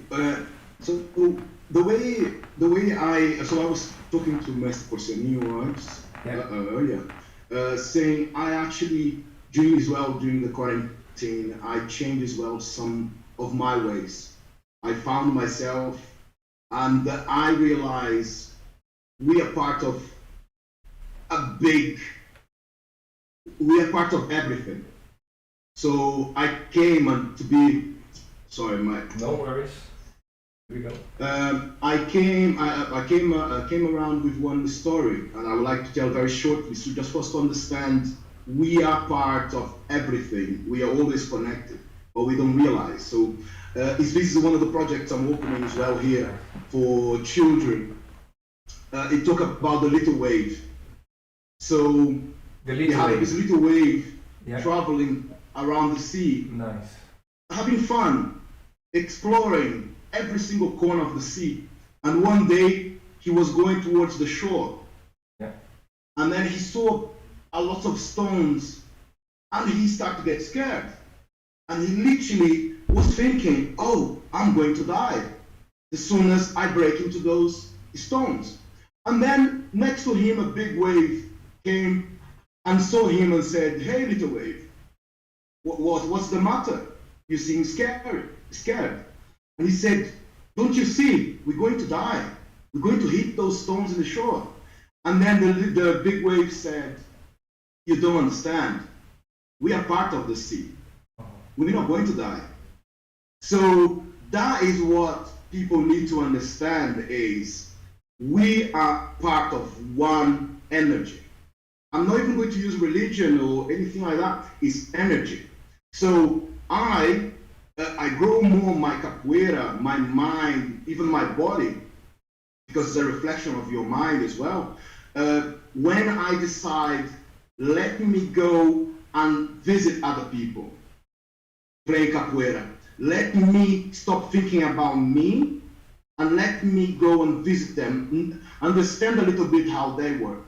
so the way I was talking to Master Poncianinho earlier, saying I actually during the quarantine I changed as well some of my ways. I found myself, and I realized we are part of we are part of everything. So I came and to be, sorry, Mike. No worries. Here we go. I came around with one story, and I would like to tell very shortly, so just for us to understand, we are part of everything. We are always connected, but we don't realize. So. This is one of the projects I'm opening as well here for children. It talks about the little wave. So The We little had wave. this little wave Yeah. traveling around the sea, Nice. having fun, exploring every single corner of the sea. And one day he was going towards the shore. Yeah. And then he saw a lot of stones and he started to get scared. And he literally was thinking, oh, I'm going to die as soon as I break into those stones. And then next to him, a big wave came and saw him and said, hey, little wave, what's the matter? You seem scared. And he said, don't you see, we're going to die. We're going to hit those stones in the shore. And then the big wave said, you don't understand. We are part of the sea. We're not going to die. So that is what people need to understand is we are part of one energy. I'm not even going to use religion or anything like that. It's energy. So I grow more my capoeira, my mind, even my body, because it's a reflection of your mind as well. When I decide, let me go and visit other people playing capoeira. Let me stop thinking about me and let me go and visit them, understand a little bit how they work.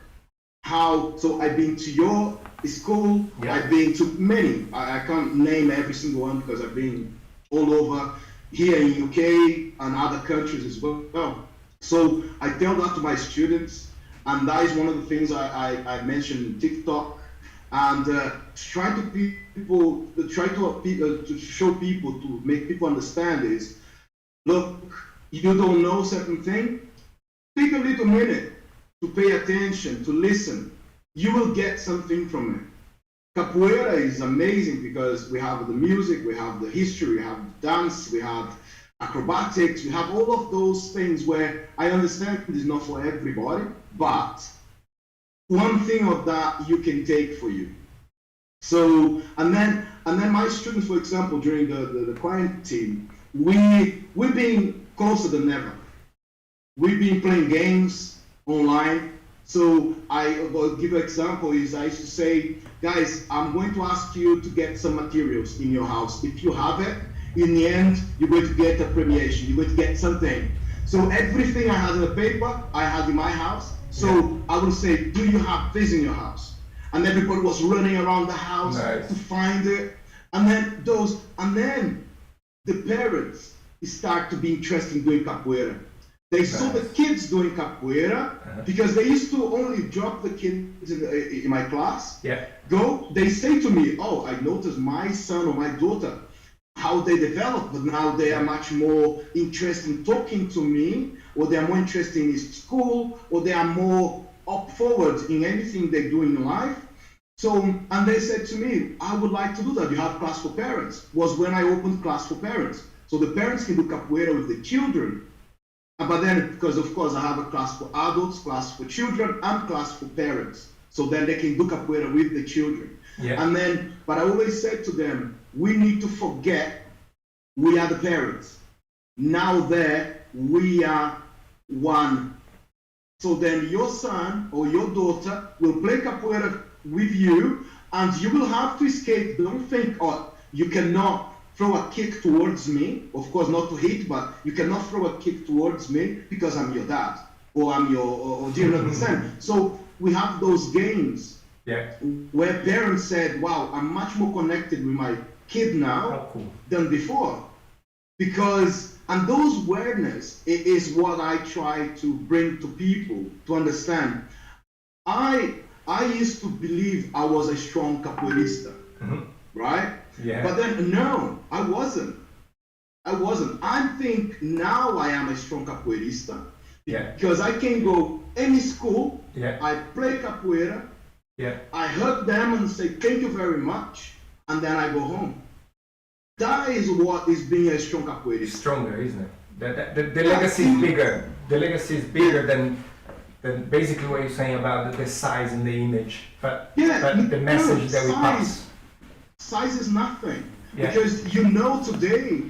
So I've been to your school, Yeah. I've been to many, I can't name every single one because I've been all over here in UK and other countries as well. So I tell that to my students, and that is one of the things I mentioned in TikTok, and try to show people, to make people understand is, look, if you don't know certain thing, take a little minute to pay attention, to listen. You will get something from it. Capoeira is amazing because we have the music, we have the history, we have the dance, we have acrobatics, we have all of those things where I understand it is not for everybody, but one thing of that you can take for you. So, and then my students, for example, during the quarantine, we've been closer than ever. We've been playing games online. So I will give an example is I used to say, guys, I'm going to ask you to get some materials in your house. If you have it, in the end, you're going to get a premiation. You're going to get something. So everything I had in the paper, I had in my house. So I would say, do you have this in your house? And everybody was running around the house to find it. And then the parents start to be interested in doing capoeira. They saw the kids doing capoeira because they used to only drop the kids in my class. Go, they say to me, oh, I noticed my son or my daughter, how they develop, but now they are much more interested in talking to me, or they are more interested in school, or they are more up forward in anything they do in life. So, and they said to me, I would like to do that. You have class for parents. Was when I opened class for parents. So the parents can do capoeira with the children. But then, because of course I have a class for adults, class for children, and class for parents. So then they can do capoeira with the children. And then, but I always said to them, we need to forget we are the parents. Now there, we are one. So then your son or your daughter will play capoeira with you, and you will have to escape. Don't think, oh, you cannot throw a kick towards me. Of course, not to hit, but you cannot throw a kick towards me because I'm your dad, or I'm your, or do you understand? So we have those games where parents said, wow, I'm much more connected with my kid now than before. Because, and those awareness is what I try to bring to people to understand. I used to believe I was a strong capoeirista, right? But then, no, I wasn't. I think now I am a strong capoeirista because I can go any school, I play capoeira, I hug them and say thank you very much, and then I go home. That is what is being a strong capoeirista. Stronger, isn't it? The legacy is bigger. The legacy is bigger than basically what you're saying about the size and the image, but the message that we pass. Size is nothing, because you know today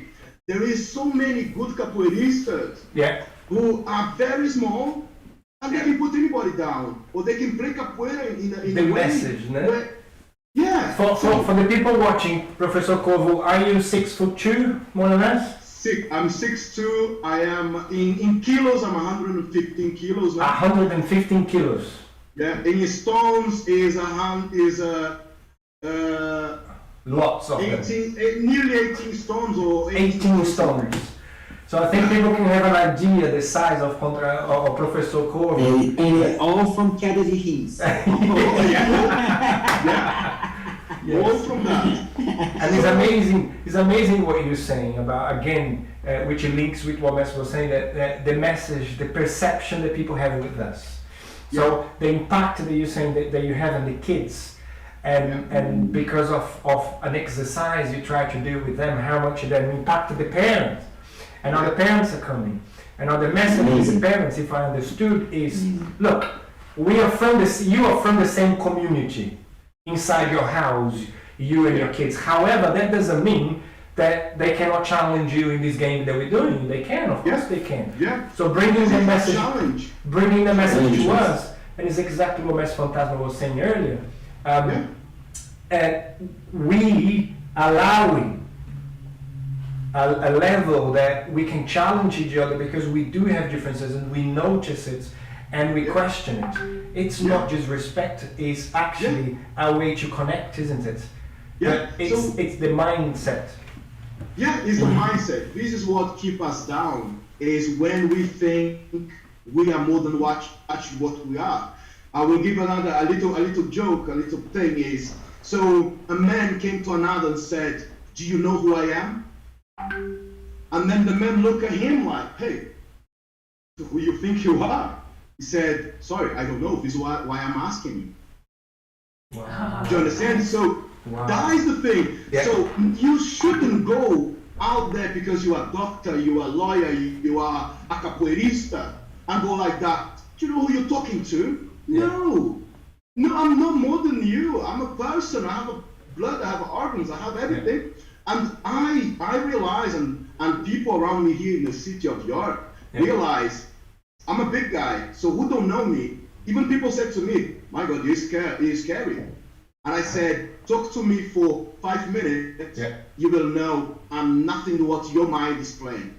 there is so many good capoeiristas who are very small, and they can put anybody down, or they can play capoeira in The a way message, no? where, yeah. For the people watching, Professor Corvo, are you 6'2", more or less? I'm 6'2". I am in kilos. I'm 115 kilos now. 115 kilos. Yeah. In stones is Lots of them. 18, nearly 18 stones or 18 stones. So I think people can have an idea the size of Professor Corvo. And all from categories. Yeah. Yes. All from that. And it's amazing what you're saying about, again, which links with what Messi was saying, that the message, the perception that people have with us. So the impact that you're saying that you have on the kids, and because of an exercise you try to do with them, how much it then impacted the parents. And now the parents are coming. And now the message to the parents, if I understood, is, look, you are from the same community. Inside your house, you and your kids. However, that doesn't mean that they cannot challenge you in this game that we're doing. They can, of course they can. Yeah. So bringing the message to Challenge. us, and it's exactly what Messi Fantasma was saying earlier. We allowing a level that we can challenge each other because we do have differences and we notice it and we question it. It's not just respect, it's actually a way to connect, isn't it? Yeah. But it's the mindset. Yeah, it's the mindset. This is what keeps us down, is when we think we are more than actually what we are. I will give a little joke, a little thing is, so a man came to another and said, do you know who I am? And then the man looked at him like, hey, who you think you are? He said, sorry, I don't know. This is why I'm asking you. Wow. Do you understand? So that is the thing. Yeah. So you shouldn't go out there because you are a doctor, you are a lawyer, you are a capoeirista, and go like that. Do you know who you're talking to? Yeah. No, I'm not more than you. I'm a person. I have a blood, I have organs, I have everything. And I realize, and people around me here in the city of York realize I'm a big guy. So who don't know me, even people said to me, my God, you're scary. And I said, talk to me for 5 minutes, you will know I'm nothing to what your mind is playing.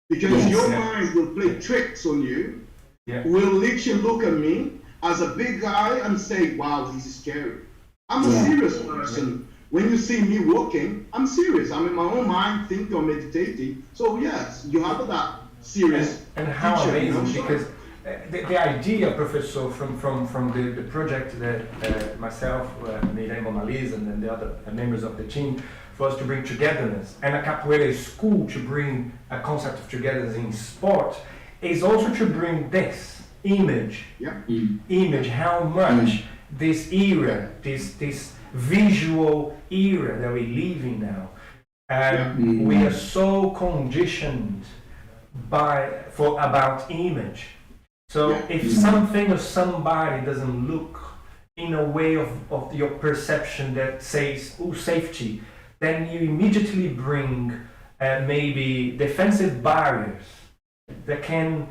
Because your mind will play tricks on you, will literally look at me as a big guy and say, wow, he's scary. I'm a serious person. When you see me walking, I'm serious. I'm in my own mind, thinking or meditating. So yes, you have that serious. And how teacher, amazing, you know? because the idea, Professor, from the project that myself, Mira and Monalisa, and then the other members of the team, for us to bring togetherness, and a capoeira school to bring a concept of togetherness in sport, is also to bring this image, how much this era, this visual era that we live in now, we are so conditioned about image. So if something or somebody doesn't look in a way of your perception that says, oh, safety, then you immediately bring maybe defensive barriers that can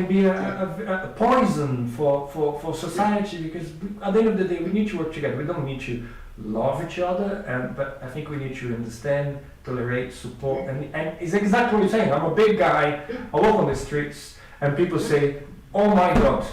be a poison for society, because at the end of the day we need to work together. We don't need to love each other, but I think we need to understand, tolerate, support, and it's exactly what you're saying. I'm a big guy, I walk on the streets and people say, oh my God,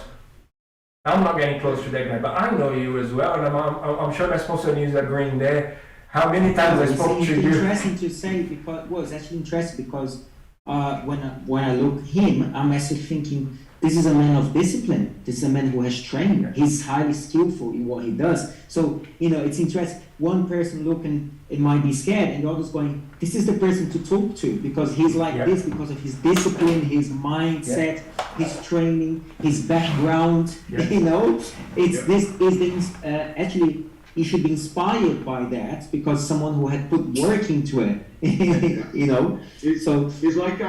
I'm not getting close to that guy, but I know you as well, and I'm sure my sponsor is agreeing there. How many times I spoke to you? It's interesting to say, because it's actually interesting because when I look at him, I'm actually thinking, this is a man of discipline. This is a man who has trained. He's highly skillful in what he does. So, it's interesting. One person looking, it might be scared, and the other's going, this is the person to talk to, because he's like this, because of his discipline, his mindset, his training, his background, actually, he should be inspired by that, because someone who had put work into it, It's like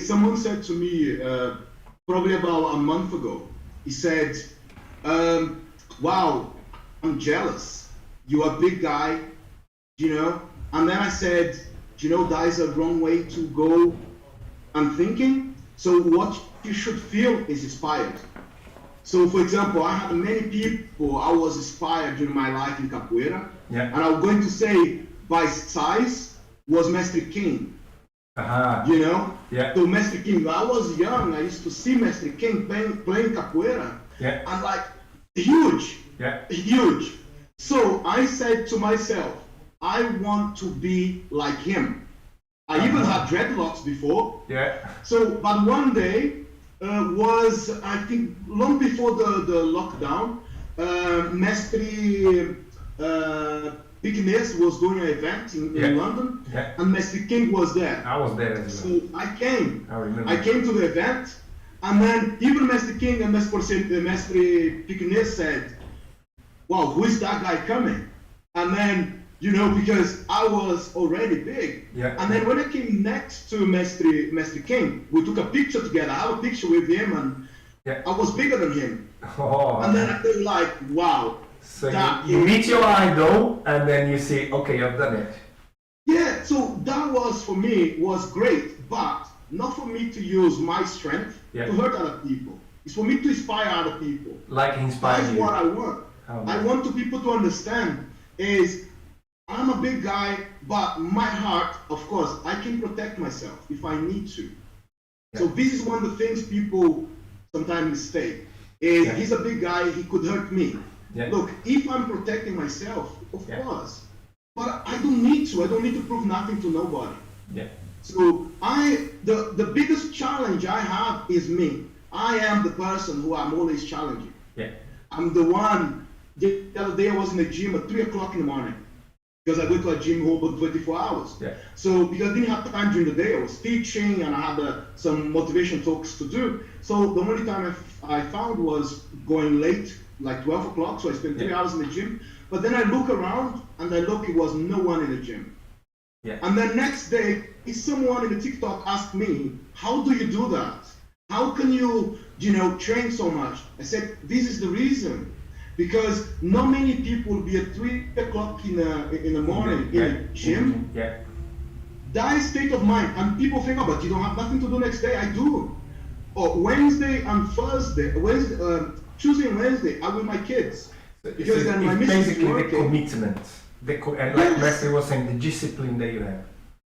someone said to me, probably about a month ago, he said, wow, I'm jealous. You're a big guy, And then I said, that is a wrong way to go. I'm thinking, So what you should feel is inspired. So for example, I had many people I was inspired during my life in capoeira. Yeah. And I'm going to say by size was Mestre King. You know? Yeah. So Mestre King, when I was young, I used to see Mestre King playing capoeira. Yeah. And like, huge. Yeah. Huge. So I said to myself, I want to be like him. I even had dreadlocks before. Yeah. So, but one day was, I think, long before the lockdown, Mestre Pickness was doing an event in London, and Mestre King was there. I was there as well. So I came. I remember. I came to the event, and then even Mestre King and Mestre Pickness said, wow, who is that guy coming? And then, you know, because I was already big. Yeah. And then when I came next to Mestre King, we took a picture together. I have a picture with him, and I was bigger than him. Oh, and then I feel like, wow. So you meet your idol, and then you say, okay, I've done it. Yeah, so that was, for me, was great, but not for me to use my strength to hurt other people. It's for me to inspire other people. Like inspire That's you. what I want. I want to people to understand is I'm a big guy, but my heart, of course, I can protect myself if I need to. So this is one of the things people sometimes mistake. Is he's a big guy, he could hurt me. Look, if I'm protecting myself, of course, but I don't need to. I don't need to prove nothing to nobody. So the biggest challenge I have is me. I am the person who I'm always challenging. I'm the one. The other day I was in the gym at 3 o'clock in the morning because I go to a gym over 24 hours. So because I didn't have time during the day, I was teaching and I had some motivation talks to do. So the only time I found was going late, like 12 o'clock. So I spent 3 hours in the gym. But then I look around and I look, it was no one in the gym. And then next day, someone in the TikTok asked me, how do you do that? How can you, train so much? I said, this is the reason. Because not many people will be at 3 o'clock in the morning in a gym. That is state of mind. And people think, oh, but you don't have nothing to do next day. I do. Or Wednesday and Thursday, Tuesday and Wednesday, I'm with my kids. Because then my missus is working. The commitment. And like Mestre was saying, the discipline that you have.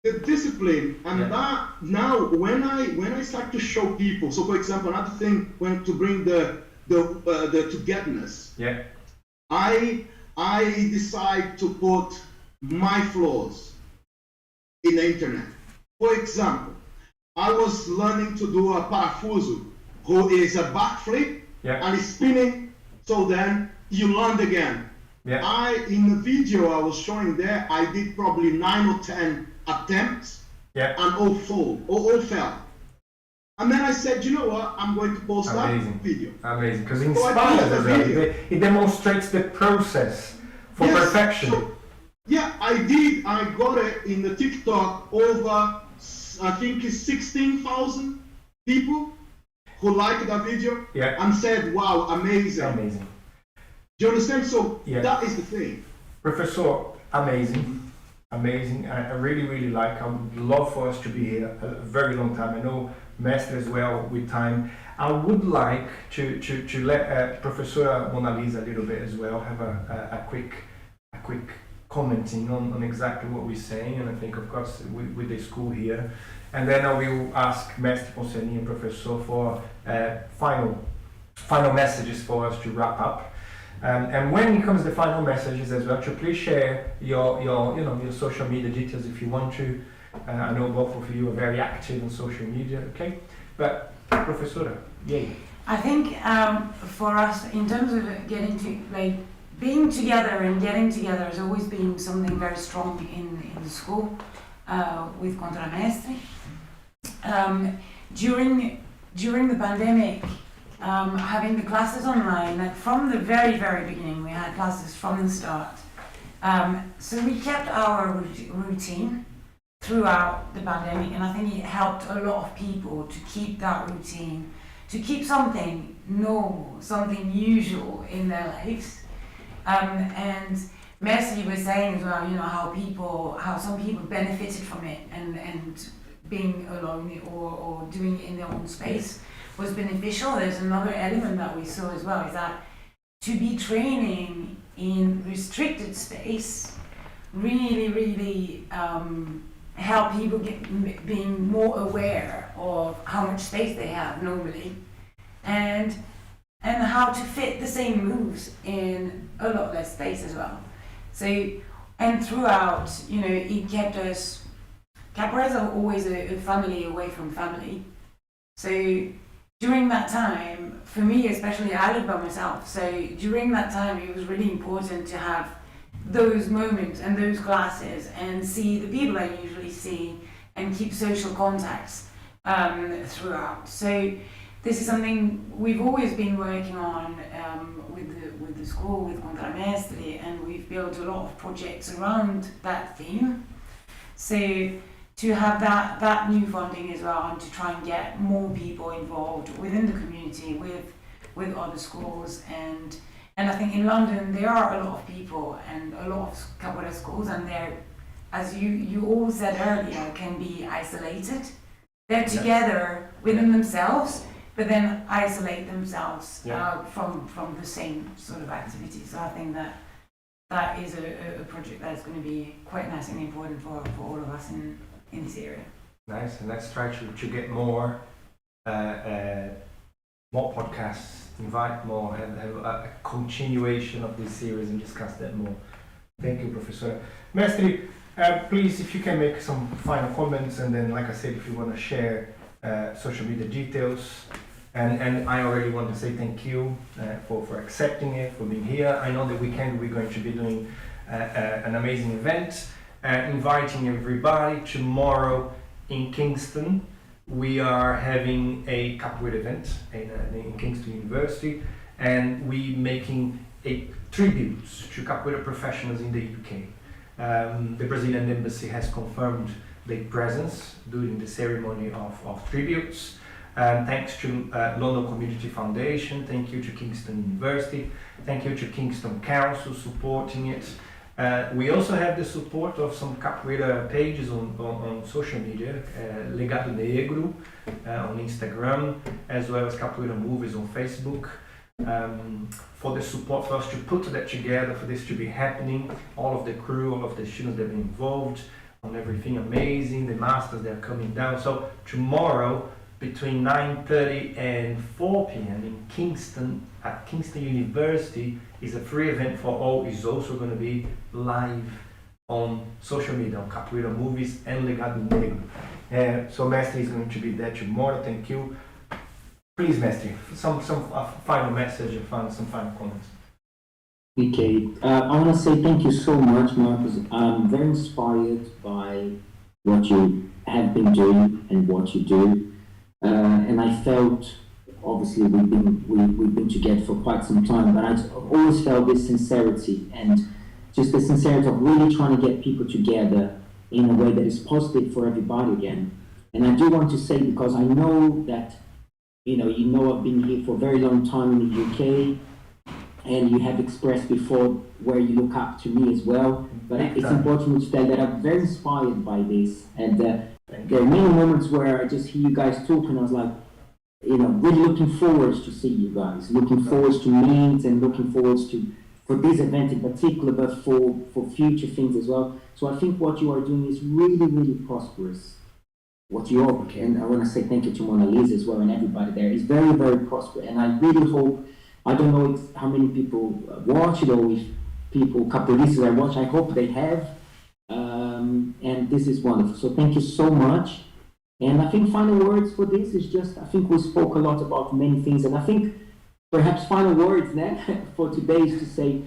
The discipline. And that now when I start to show people, so for example, another thing when to bring the togetherness. I decide to put my flaws in the internet. For example, I was learning to do a parafuso, who is a backflip and is spinning, so then you land again. In the video I was showing there, I did probably 9 or 10 attempts and all fell. And then I said, you know what, I'm going to post that video. Amazing, because it inspires as well. It demonstrates the process for perfection. So, I got it in the TikTok over, I think it's 16,000 people who liked that video and said, wow, amazing. Amazing. Do you understand? So that is the thing. Professor, amazing. Amazing. I really, really like. I would love for us to be here a very long time. I know Mestre as well with time. I would like to let Professora Monalisa a little bit as well have a quick commenting on exactly what we're saying, and I think of course with the school here, and then I will ask Mestre Poncianinho and Professor for final messages for us to wrap up. And when it comes to the final messages as well, to please share your social media details if you want to. I know both of you are very active on social media, okay? But Professora, yay. I think for us, in terms of being together and getting together has always been something very strong in the school with Contra Mestre. During the pandemic, having the classes online, like from the very, very beginning, we had classes from the start. So we kept our routine throughout the pandemic, and I think it helped a lot of people to keep that routine, to keep something normal, something usual in their lives. And Mestre was saying as well, how some people benefited from it and being alone or doing it in their own space was beneficial. There's another element that we saw as well, is that to be training in restricted space really help people being more aware of how much space they have normally, and how to fit the same moves in a lot less space as well. So, and throughout, you know, it kept us, capoeiras are always a family away from family. So during that time, for me especially, I lived by myself. So during that time, it was really important to have those moments and those classes and see the people I usually see and keep social contacts throughout. So this is something we've always been working on with the school, with Contramestre, and we've built a lot of projects around that theme. So to have that new funding as well, and to try and get more people involved within the community with other schools, and I think in London there are a lot of people and a lot of capoeira schools, and they're, as you all said earlier, can be isolated. They're together within themselves, but then isolate themselves from the same sort of activities. So I think that is a project that is going to be quite nice and important for all of us in this area. Nice, and let's try to get more podcasts, invite more, have a continuation of this series and discuss that more. Thank you, Professora. Mestre, please, if you can make some final comments, and then, like I said, if you want to share social media details. And I already want to say thank you for accepting it, for being here. I know the weekend we're going to be doing an amazing event, inviting everybody. Tomorrow in Kingston, we are having a capoeira event in Kingston University, and we making a tributes to capoeira professionals in the UK. The Brazilian embassy has confirmed their presence during the ceremony of tributes. Thanks to London Community Foundation, thank you to Kingston University, thank you to Kingston Council supporting it. We also have the support of some capoeira pages on social media, Legado Negro on Instagram, as well as Capoeira Movies on Facebook, for the support for us to put that together, for this to be happening. All of the crew, all of the students that have been involved on everything amazing, the masters that are coming down. So tomorrow, between 9:30 and 4 p.m. in Kingston, at Kingston University, is a free event for all. It's also going to be live on social media, on Capoeira Movies and Legado Negro. So Mestre is going to be there tomorrow. Thank you. Please, Mestre, some final message and some final comments. Okay, I want to say thank you so much, Marcus. I'm very inspired by what you have been doing and what you do. And I felt, obviously we've been together for quite some time, but I've always felt this sincerity, and just the sincerity of really trying to get people together in a way that is positive for everybody again. And I do want to say, because I know that, you know I've been here for a very long time in the UK, and you have expressed before where you look up to me as well, but it's important to tell that I'm very inspired by this, and there are many moments where I just hear you guys talk, and I was like, really looking forward to see you guys, looking forward to meet, and looking forward to, for this event in particular, but for future things as well. So I think what you are doing is really prosperous. What you are, and I want to say thank you to Monalisa as well, and everybody there. It's very prosperous, and I really hope, I don't know how many people watch it, or if people, capoeiristas that watch, I hope they have. And this is wonderful. So thank you so much. And I think final words for this is just, I think we spoke a lot about many things, and I think perhaps final words for today is to say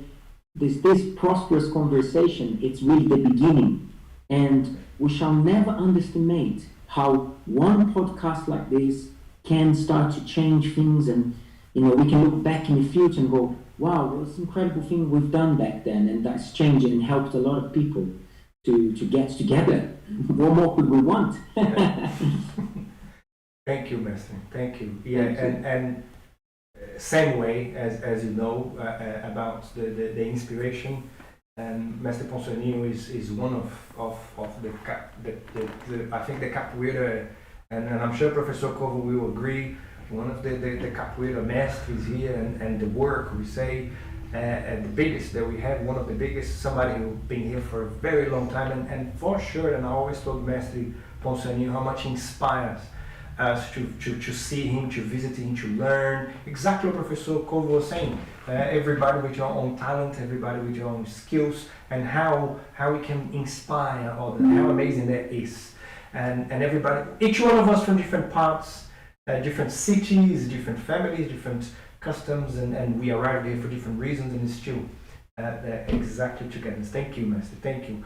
this prosperous conversation, it's really the beginning. And we shall never underestimate how one podcast like this can start to change things, and we can look back in the future and go, wow, there was an incredible thing we've done back then, and that's changed and helped a lot of people to get together. What more could we want? Thank you, Mestre. Thank you. Yeah, and same way as you know about the inspiration. And Mestre Poncianinho is one of the I think the capoeira, and I'm sure Professor Corvo will agree, one of the capoeira masters here, and the work we say, and the biggest that we have, one of the biggest, somebody who's been here for a very long time, and for sure, and I always told Mestre Poncianinho how much he inspires us to see him, to visit him, to learn. Exactly what Professor Corvo was saying. Everybody with your own talent, everybody with your own skills, and how we can inspire others. How amazing that is. And everybody, each one of us from different parts, different cities, different families, different customs, and we arrived here for different reasons, and it's still exactly together. Thank you, Master. Thank you.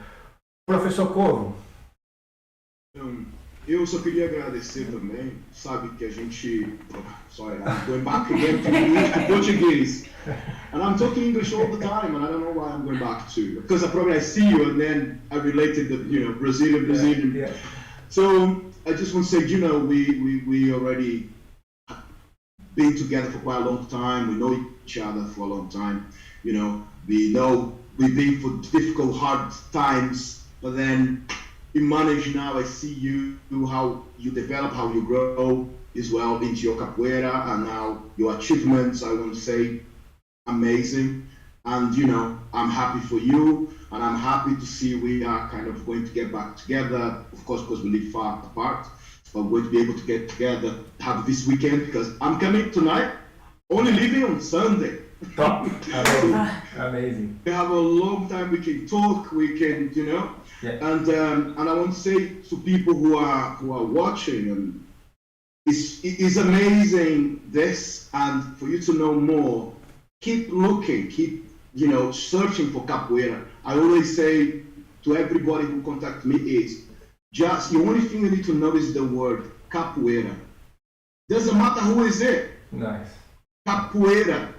Professor Corvo. Eu só queria agradecer também, sabe que a gente, sorry, I'm going back again to English to Portuguese, and I'm talking English all the time, and I don't know why I'm going back to, because I see you and then I related the, Brazilian. Yeah. So I just want to say, we already been together for quite a long time. We know each other for a long time. We know we've been for difficult, hard times, but then you manage now. I see you, how you develop, how you grow as well into your capoeira, and now your achievements, I want to say, amazing. And I'm happy for you, and I'm happy to see we are kind of going to get back together, of course, because we live far apart, but we're going to be able to get together, have this weekend, because I'm coming tonight, only leaving on Sunday. Top. Amazing. We have a long time, we can talk, we can, Yeah. And I want to say to people who are watching, it's amazing this, and for you to know more, keep looking, keep searching for capoeira. I always say to everybody who contacts me is just the only thing you need to know is the word capoeira. Doesn't matter who is it. Nice. Capoeira.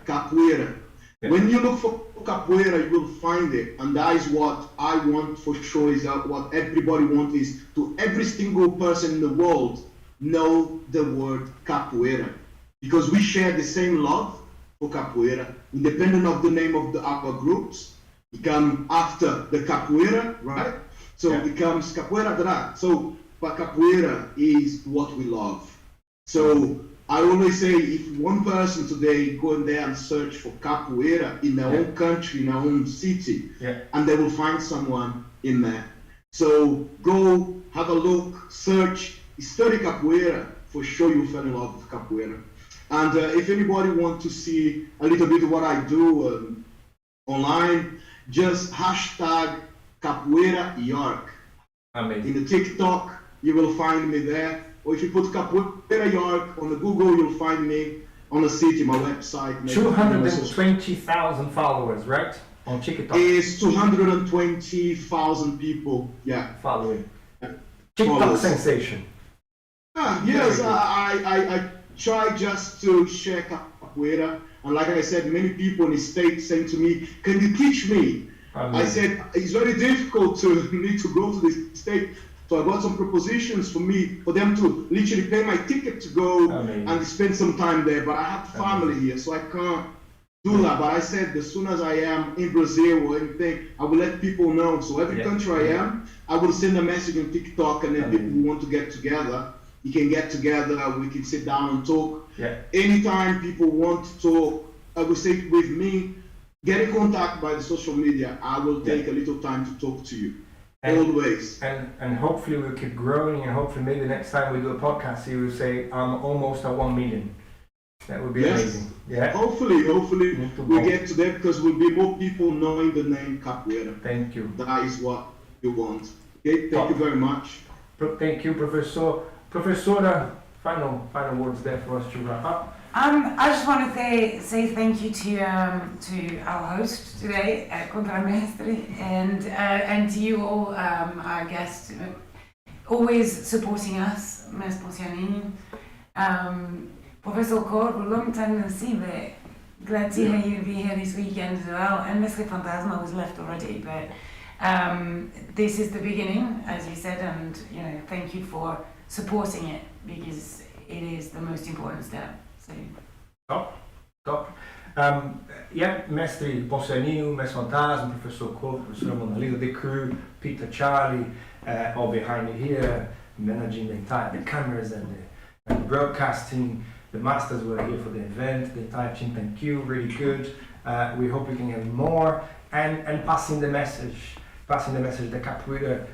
Yeah. When you look for capoeira, you will find it, and that is what I want for sure. Is that what everybody wants, is to every single person in the world know the word capoeira, because we share the same love for capoeira, independent of the name of our groups. It comes after the capoeira, right? So Yeah. it comes capoeira dra. So, but capoeira is what we love. So I always say, if one person today go in there and search for capoeira in their own country, in their own city, and they will find someone in there. So go have a look, search, study capoeira. For sure, you'll fall in love with capoeira. And if anybody wants to see a little bit of what I do online, just hashtag Capoeira York. Amazing. In the TikTok, you will find me there. Or if you put Capoeira York on the Google, you'll find me on the city, my website. 220,000 followers, right? On TikTok. It's 220,000 people, Following. TikTok Followers. Sensation. Yes, I try just to share capoeira, and like I said, many people in the States saying to me, "Can you teach me?" I said, "It's very difficult to need to go to the state." So I got some propositions for them to literally pay my ticket to go and spend some time there. But I have family here, so I can't do that. But I said, as soon as I am in Brazil or anything, I will let people know. So every country I am, I will send a message on TikTok, and then people who want to get together, you can get together, we can sit down and talk. Anytime people want to talk, I will say with me, get in contact by the social media. I will take a little time to talk to you. Always. And hopefully we'll keep growing, and hopefully maybe next time we do a podcast, you will say, I'm almost at 1 million. That would be amazing. Yeah. Hopefully we get to that, because we'll be more people knowing the name Capoeira. Thank you. That is what you want. Okay, thank you very much. Thank you, Professor. Professora, final words there for us to wrap up. I just want to say thank you to our host today, Contramestre, and to you all, our guests, always supporting us, Mestre Poncianinho. Professor Corvo, long time no see, but glad to hear you be here this weekend as well. And Mestre Fantasma was left already, but this is the beginning, as you said, and thank you for supporting it, because it is the most important step. So. Top. Yeah, mestre Poncianinho, mestre Fantasia, Professor Corvo, Professora Monalisa, the crew, Peter, Charlie, all behind me here, managing the cameras and the broadcasting. The masters were here for the event, the entire team, thank you, really good. We hope we can have more, and passing the message that Capoeira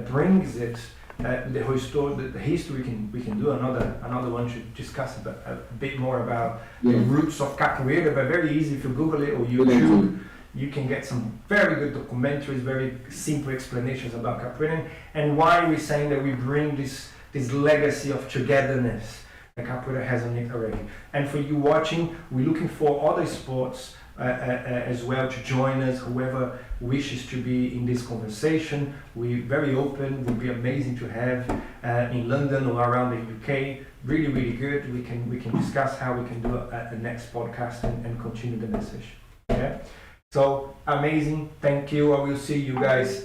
brings it. The whole story, the history. We can do another one to discuss a bit more about the roots of Capoeira. But very easy, if you Google it or YouTube, you can get some very good documentaries, very simple explanations about Capoeira and why we're saying that we bring this legacy of togetherness that Capoeira has on it already. And for you watching, we're looking for other sports as well to join us, whoever wishes to be in this conversation. We're very open, would be amazing to have in London or around the UK. Really, really good. We can discuss how we can do the next podcast and continue the message. Yeah. So amazing, thank you. I will see you guys.